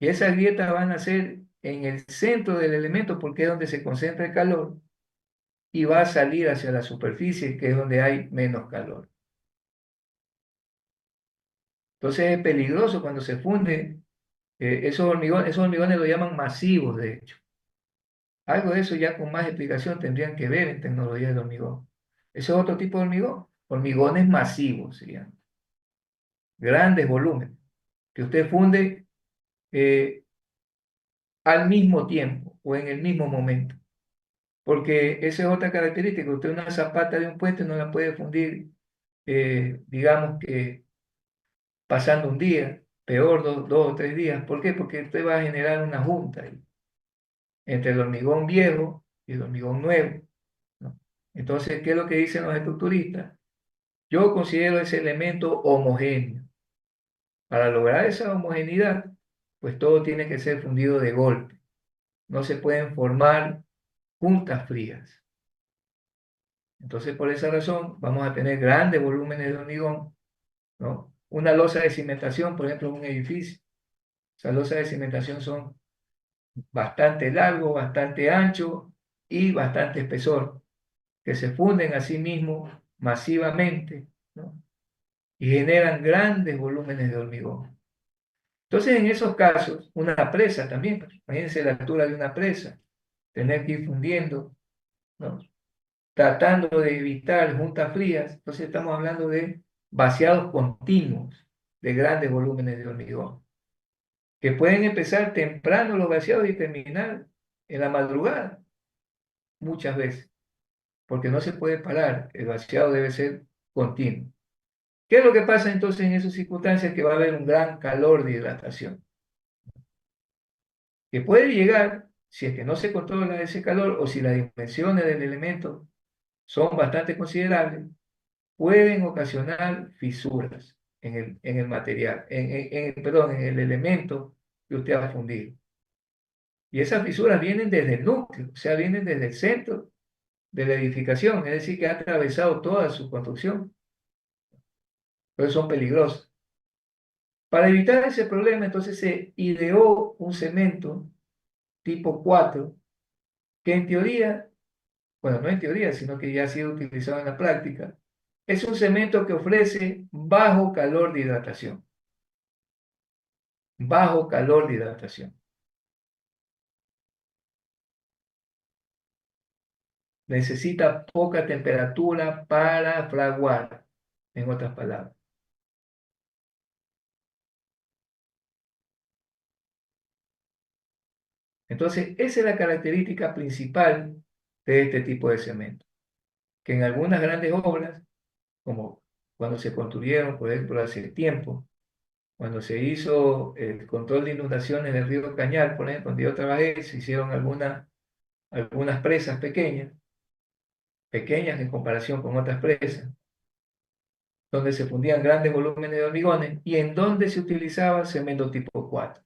Y esas grietas van a ser en el centro del elemento porque es donde se concentra el calor y va a salir hacia la superficie que es donde hay menos calor. Entonces es peligroso cuando se funde esos hormigones lo llaman masivos, de hecho. Algo de eso ya con más explicación tendrían que ver en tecnología del hormigón. Ese es otro tipo de hormigón. Hormigones masivos, se llaman. Grandes volúmenes, que usted funde eh, al mismo tiempo o en el mismo momento. Porque esa es otra característica. Usted una zapata de un puente no la puede fundir, digamos que pasando un día, peor 2 o 3 días. ¿Por qué? Porque usted va a generar una junta ahí, entre el hormigón viejo y el hormigón nuevo, ¿no? Entonces, ¿qué es lo que dicen los estructuristas? Yo considero ese elemento homogéneo. Para lograr esa homogeneidad, pues todo tiene que ser fundido de golpe. No se pueden formar juntas frías. Entonces, por esa razón, vamos a tener grandes volúmenes de hormigón, ¿no? Una losa de cimentación, por ejemplo, en un edificio. Esas losas de cimentación son bastante largos, bastante anchos y bastante espesor, que se funden a sí mismos masivamente, ¿no? Y generan grandes volúmenes de hormigón. Entonces, en esos casos, una presa también, pues, imagínense la altura de una presa, tener que ir fundiendo, ¿no? Tratando de evitar juntas frías, entonces estamos hablando de vaciados continuos de grandes volúmenes de hormigón, que pueden empezar temprano los vaciados y terminar en la madrugada, muchas veces, porque no se puede parar, el vaciado debe ser continuo. ¿Qué es lo que pasa entonces en esas circunstancias? Que va a haber un gran calor de hidratación, que puede llegar, si es que no se controla ese calor o si las dimensiones del elemento son bastante considerables, pueden ocasionar fisuras en el material, perdón, en el elemento que usted ha fundido. Y esas fisuras vienen desde el núcleo, o sea, vienen desde el centro de la edificación, es decir, que ha atravesado toda su construcción. Por eso son peligrosas. Para evitar ese problema, entonces se ideó un cemento tipo 4 que en teoría, bueno, no en teoría, sino que ya ha sido utilizado en la práctica, es un cemento que ofrece bajo calor de hidratación. Bajo calor de hidratación. necesita poca temperatura para fraguar, en otras palabras. Entonces, esa es la característica principal de este tipo de cemento, que en algunas grandes obras, como cuando se construyeron, por ejemplo, hace tiempo, cuando se hizo el control de inundaciones del río Cañar, por ejemplo, donde yo trabajé, se hicieron algunas presas pequeñas, pequeñas en comparación con otras presas, donde se fundían grandes volúmenes de hormigones y en donde se utilizaba cemento tipo 4.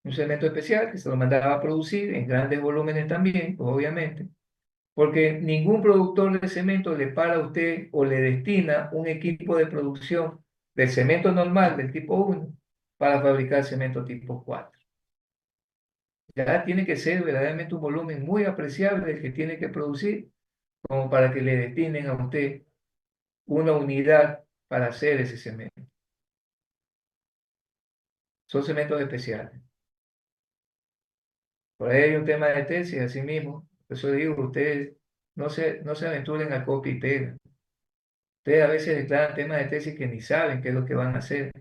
Un cemento especial que se lo mandaba a producir en grandes volúmenes también, pues, obviamente, porque ningún productor de cemento le para a usted o le destina un equipo de producción del cemento normal del tipo 1 para fabricar cemento tipo 4. Ya tiene que ser verdaderamente un volumen muy apreciable el que tiene que producir como para que le destinen a usted una unidad para hacer ese cemento. Son cementos especiales. Por ahí hay un tema de tesis, así mismo. Por eso digo, ustedes no se aventuren a copia y pega. Ustedes a veces declaran temas de tesis que ni saben qué es lo que van a hacer,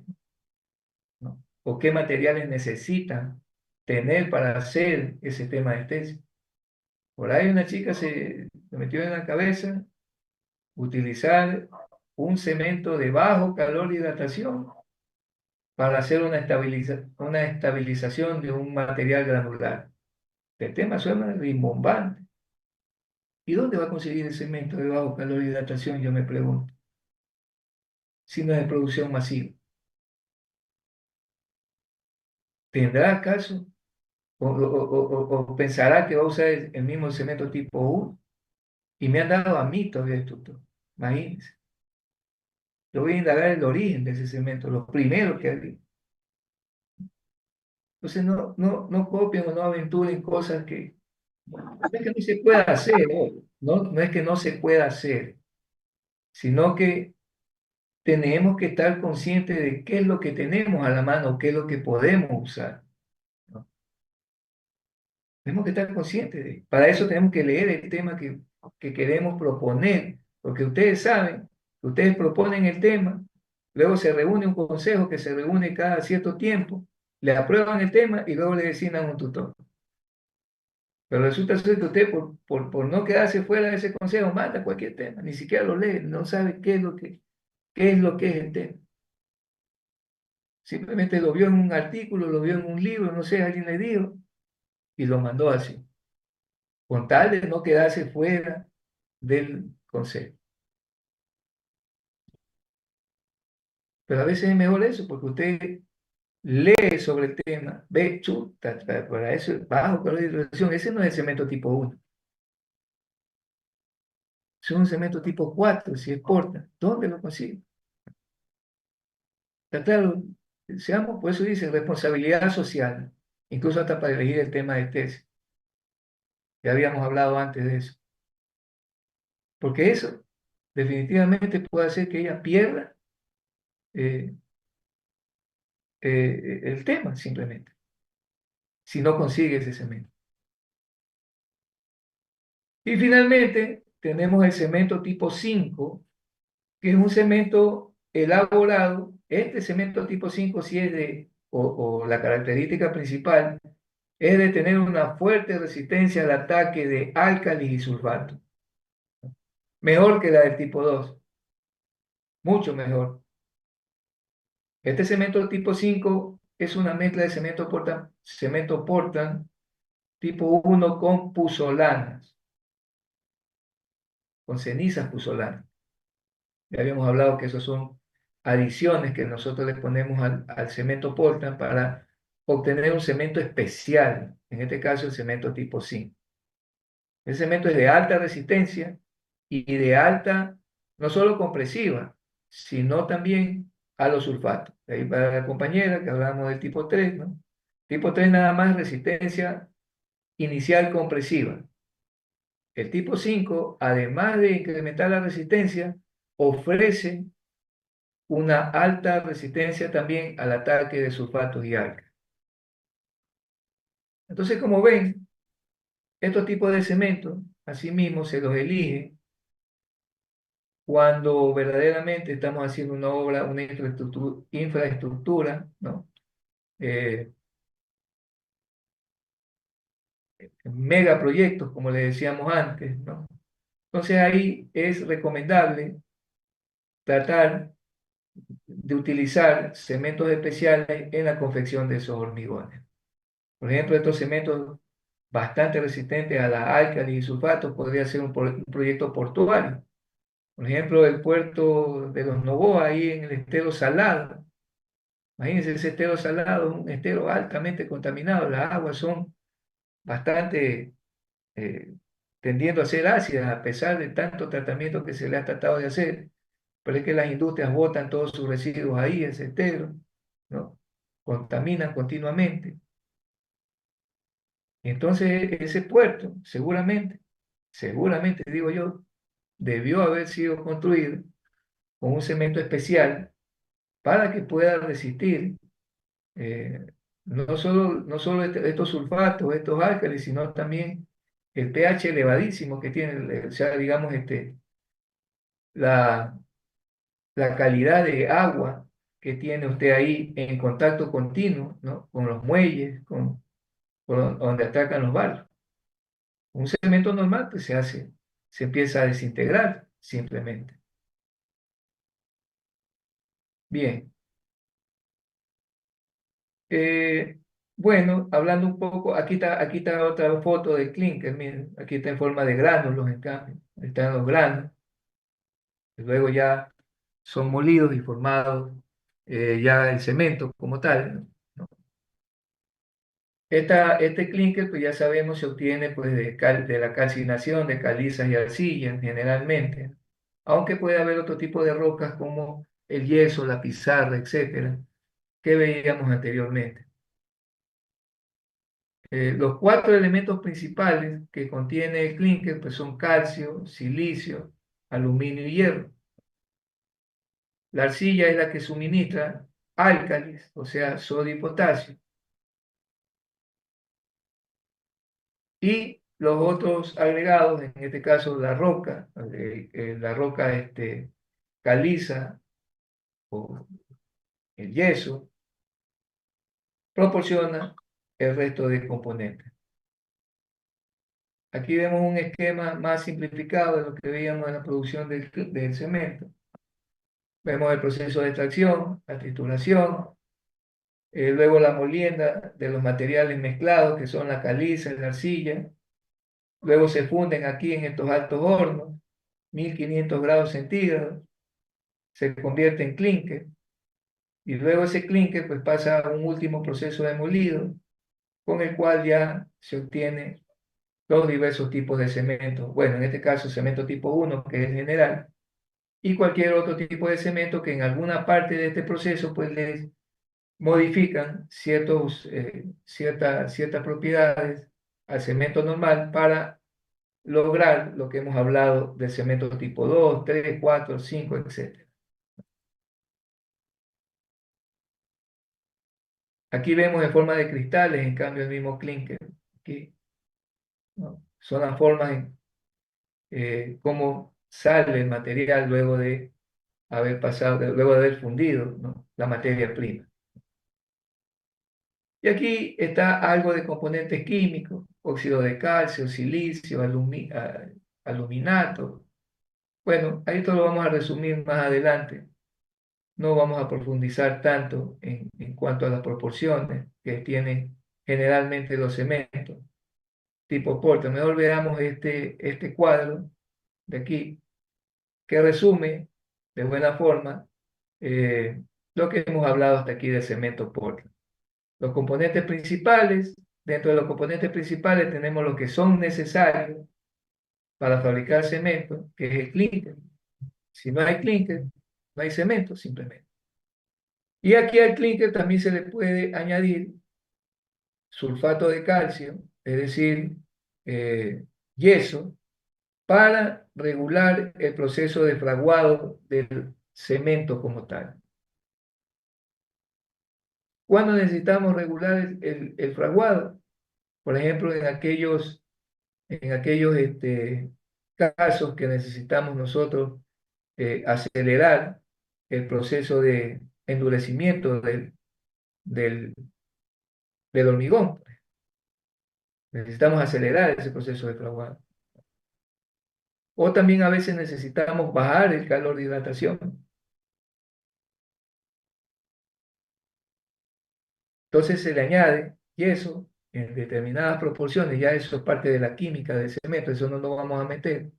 ¿no? O qué materiales necesitan tener para hacer ese tema de tesis. Por ahí una chica se metió en la cabeza utilizar un cemento de bajo calor de hidratación para hacer una estabilización de un material granular. El tema suena rimbombante. ¿Y dónde va a conseguir el cemento de bajo calor de hidratación? Yo me pregunto. Si no es de producción masiva. ¿Tendrá acaso? ¿O pensará que va a usar el mismo cemento tipo 1? Y me han dado a mí todavía esto, imagínense. Yo voy a indagar el origen de ese cemento, los primeros que había. Entonces no copien o no aventuren cosas que no es que no se pueda hacer, no es que no se pueda hacer, sino que tenemos que estar conscientes de qué es lo que tenemos a la mano, qué es lo que podemos usar, ¿no? Tenemos que estar conscientes para eso tenemos que leer el tema que queremos proponer, porque ustedes saben que ustedes proponen el tema, luego se reúne un consejo que se reúne cada cierto tiempo, le aprueban el tema y luego le designan un tutor. Pero resulta ser que usted, por no quedarse fuera de ese consejo, manda cualquier tema, ni siquiera lo lee, no sabe qué es lo que es el tema. Simplemente lo vio en un artículo, lo vio en un libro, no sé, alguien le dijo, y lo mandó así, con tal de no quedarse fuera del consejo. Pero a veces es mejor eso, porque usted lee sobre el tema, ve, chuta, para eso, bajo calor de hidratación, ese no es el cemento tipo 1, es un cemento tipo 4, si exporta, ¿dónde lo consigue? Está claro, seamos, por eso dice responsabilidad social, incluso hasta para elegir el tema de tesis. Ya habíamos hablado antes de eso. Porque eso definitivamente puede hacer que ella pierda eh, el tema, simplemente, si no consigue ese cemento. Y finalmente tenemos el cemento tipo 5, que es un cemento elaborado. Este cemento tipo 5 sí es o la característica principal es de tener una fuerte resistencia al ataque de álcalis y sulfatos. Mejor que la del tipo 2, mucho mejor. Este cemento tipo 5 es una mezcla de cemento Portland tipo 1 con puzolanas, con cenizas puzolanas. Ya habíamos hablado que esas son adiciones que nosotros le ponemos al cemento Portland para obtener un cemento especial, en este caso el cemento tipo 5. El cemento es de alta resistencia y de alta, no solo compresiva, sino también a los sulfatos. Ahí para la compañera que hablamos del tipo 3, ¿no? Tipo 3 nada más resistencia inicial compresiva. El tipo 5, además de incrementar la resistencia, ofrece una alta resistencia también al ataque de sulfatos y algas. Entonces, como ven, Estos tipos de cemento, asimismo, se los elige cuando verdaderamente estamos haciendo una obra, una infraestructura, ¿no? Eh, Megaproyectos, como le decíamos antes, ¿no? Entonces ahí es recomendable tratar de utilizar cementos especiales en la confección de esos hormigones. Por ejemplo, estos cementos bastante resistentes a la álcalis y sulfatos podría ser un proyecto portuario. Por ejemplo, el puerto de los Novoa, ahí en el estero Salado. Imagínense, ese estero Salado es un estero altamente contaminado. Las aguas son bastante eh, tendiendo a ser ácidas, a pesar de tanto tratamiento que se le ha tratado de hacer. Pero es que las industrias botan todos sus residuos ahí, ese estero, ¿no? Contaminan continuamente. Entonces, ese puerto, seguramente digo yo, debió haber sido construido con un cemento especial para que pueda resistir eh, no solo estos sulfatos, estos álcalis, sino también el pH elevadísimo que tiene, o sea, digamos, la, la calidad de agua que tiene usted ahí en contacto continuo, ¿no? Con los muelles, con donde atacan los barcos. Un cemento normal pues se empieza a desintegrar simplemente. Bien. Eh, bueno, hablando un poco, aquí está otra foto de clinker, miren, aquí está en forma de gránulos en cambio, están los granos, y luego ya son molidos y formados ya el cemento como tal, ¿no? Este clinker, pues ya sabemos, se obtiene pues de la calcinación de calizas y arcillas generalmente, aunque puede haber otro tipo de rocas como el yeso, la pizarra, etcétera, que veíamos anteriormente. Los cuatro elementos principales que contiene el clinker pues son calcio, silicio, aluminio y hierro. La arcilla es la que suministra álcalis, o sea, sodio y potasio. Y los otros agregados, en este caso la roca caliza o el yeso, proporciona el resto de componentes. Aquí vemos un esquema más simplificado de lo que veíamos en la producción del cemento. Vemos el proceso de extracción, la trituración, luego la molienda de los materiales mezclados, que son la caliza y la arcilla. Luego se funden aquí en estos altos hornos, 1500 grados centígrados, se convierte en clinker. Y luego ese clinker pues pasa a un último proceso de molido, con el cual ya se obtiene los diversos tipos de cemento. Bueno, en este caso cemento tipo 1, que es general, y cualquier otro tipo de cemento que en alguna parte de este proceso pues les modifican ciertas propiedades al cemento normal para lograr lo que hemos hablado del cemento tipo 2, 3, 4, 5, etc. Aquí vemos en forma de cristales, en cambio, el mismo clinker. Aquí, ¿no? Son las formas en cómo sale el material luego de haber pasado, luego de haber fundido, ¿no? La materia prima. Y aquí está algo de componentes químicos, óxido de calcio, silicio, aluminato. Bueno, ahí esto lo vamos a resumir más adelante. No vamos a profundizar tanto en cuanto a las proporciones que tienen generalmente los cementos tipo Porter. Mejor veamos este cuadro de aquí, que resume de buena forma eh, lo que hemos hablado hasta aquí del cemento Portland. Los componentes principales, dentro de los componentes principales tenemos los que son necesarios para fabricar cemento, que es el clinker. Si no hay clinker, no hay cemento simplemente. Y aquí al clinker también se le puede añadir sulfato de calcio, es decir, yeso, para regular el proceso de fraguado del cemento como tal. ¿Cuándo necesitamos regular el fraguado? Por ejemplo, en aquellos en aquellos casos que necesitamos nosotros acelerar el proceso de endurecimiento del, del hormigón. Necesitamos acelerar ese proceso de fraguado. O también a veces necesitamos bajar el calor de hidratación. Entonces se le añade yeso en determinadas proporciones, ya eso es parte de la química del cemento, eso no lo vamos a meter,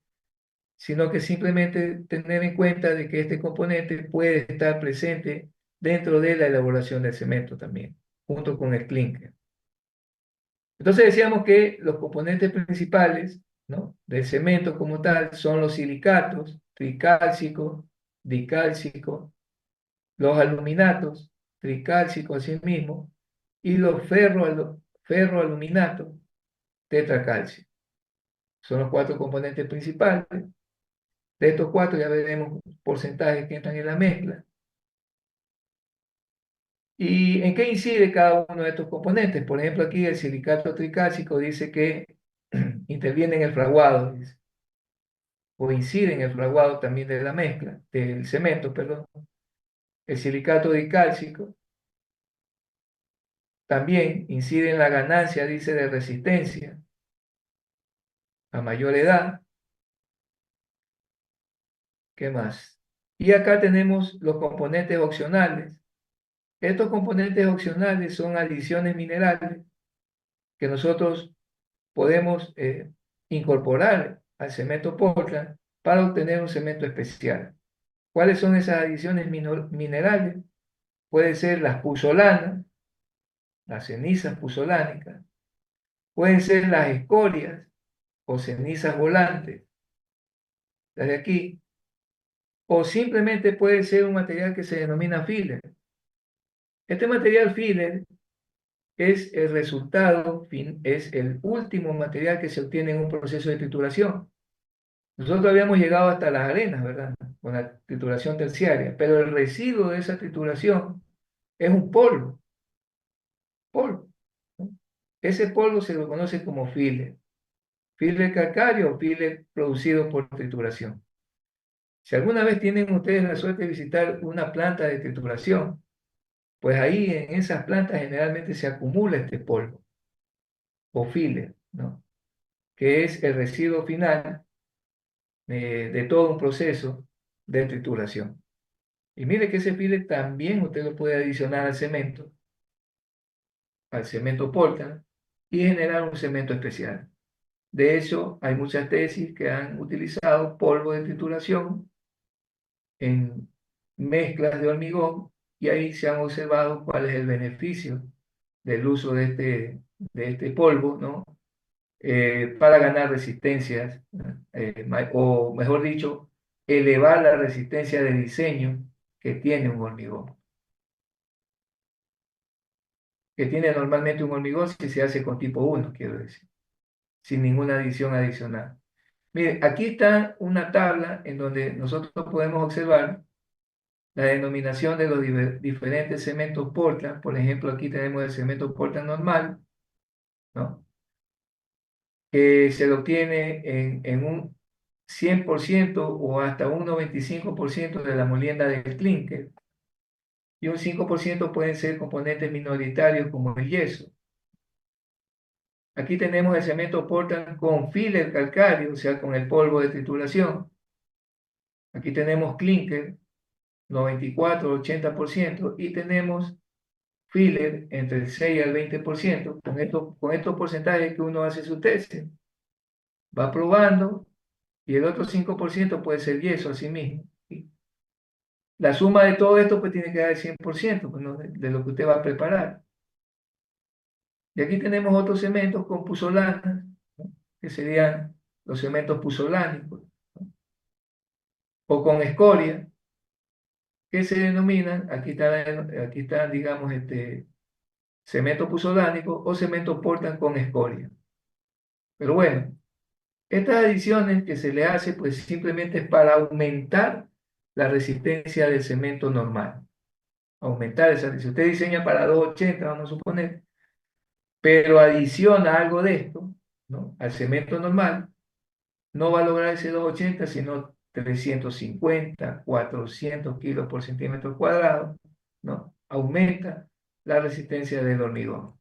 sino que simplemente tener en cuenta de que este componente puede estar presente dentro de la elaboración del cemento también, junto con el clúster. Entonces decíamos que los componentes principales, ¿no?, del cemento como tal son los silicatos, tricálcico, dicálcico, los aluminatos, tricálcico asimismo, y los ferroaluminatos, tetracalcio. Son los cuatro componentes principales. De estos cuatro ya veremos porcentajes que entran en la mezcla. ¿Y en qué incide cada uno de estos componentes? Por ejemplo, aquí el silicato tricálcico dice que interviene en el fraguado, dice, o incide en el fraguado también de la mezcla, del cemento, perdón. El silicato dicálcico también incide en la ganancia, dice, de resistencia a mayor edad. ¿Qué más? Y acá tenemos los componentes opcionales. Estos componentes opcionales son adiciones minerales que nosotros podemos incorporar al cemento Portland para obtener un cemento especial. ¿Cuáles son esas adiciones minerales? Pueden ser las puzolanas, las cenizas puzolánicas, pueden ser las escorias o cenizas volantes, las de aquí, o simplemente puede ser un material que se denomina filler. Este material filler es el resultado, es el último material que se obtiene en un proceso de trituración. Nosotros habíamos llegado hasta las arenas, ¿verdad? Con la trituración terciaria, pero el residuo de esa trituración es un polvo, ¿no? Ese polvo se lo conoce como filler calcáreo o filler producido por trituración. Si alguna vez tienen ustedes la suerte de visitar una planta de trituración, pues ahí en esas plantas generalmente se acumula este polvo o filler, ¿no?, que es el residuo final de todo un proceso de trituración. Y mire que ese filler también usted lo puede adicionar al cemento Portland, y generar un cemento especial. De hecho, hay muchas tesis que han utilizado polvo de trituración en mezclas de hormigón, y ahí se han observado cuál es el beneficio del uso de este polvo, ¿no? Para ganar resistencias, o mejor dicho, elevar la resistencia de diseño que tiene un hormigón. Que tiene normalmente un hormigón si se hace con tipo 1, quiero decir, sin ninguna adición adicional. Mire, aquí está una tabla en donde nosotros podemos observar la denominación de los diferentes cementos Portland. Por ejemplo, aquí tenemos el cemento Portland normal, ¿no?, que se lo obtiene en un 100% o hasta un 95% de la molienda del clúster, y un 5% pueden ser componentes minoritarios como el yeso. Aquí tenemos el cemento Portland con filler calcáreo, o sea, con el polvo de trituración. Aquí tenemos clúster, 94-80%, y tenemos filler entre el 6 al 20%. Con estos porcentajes que uno hace su tesis, va probando, y el otro 5% puede ser yeso así mismo. La suma de todo esto pues tiene que dar el 100%, pues, ¿no?, de lo que usted va a preparar. Y aquí tenemos otros cementos con puzolanas, ¿no?, que serían los cementos puzolánicos, ¿no?, o con escoria, que se denominan, aquí están, digamos, cemento puzolánico o cemento Portland con escoria. Pero bueno, estas adiciones que se le hace, pues simplemente es para aumentar la resistencia del cemento normal. Aumentar esa. Si usted diseña para 280, vamos a suponer, pero adiciona algo de esto, ¿no? Al cemento normal, no va a lograr ese 280, sino 350, 400 kilos por centímetro cuadrado, ¿no? Aumenta la resistencia del hormigón.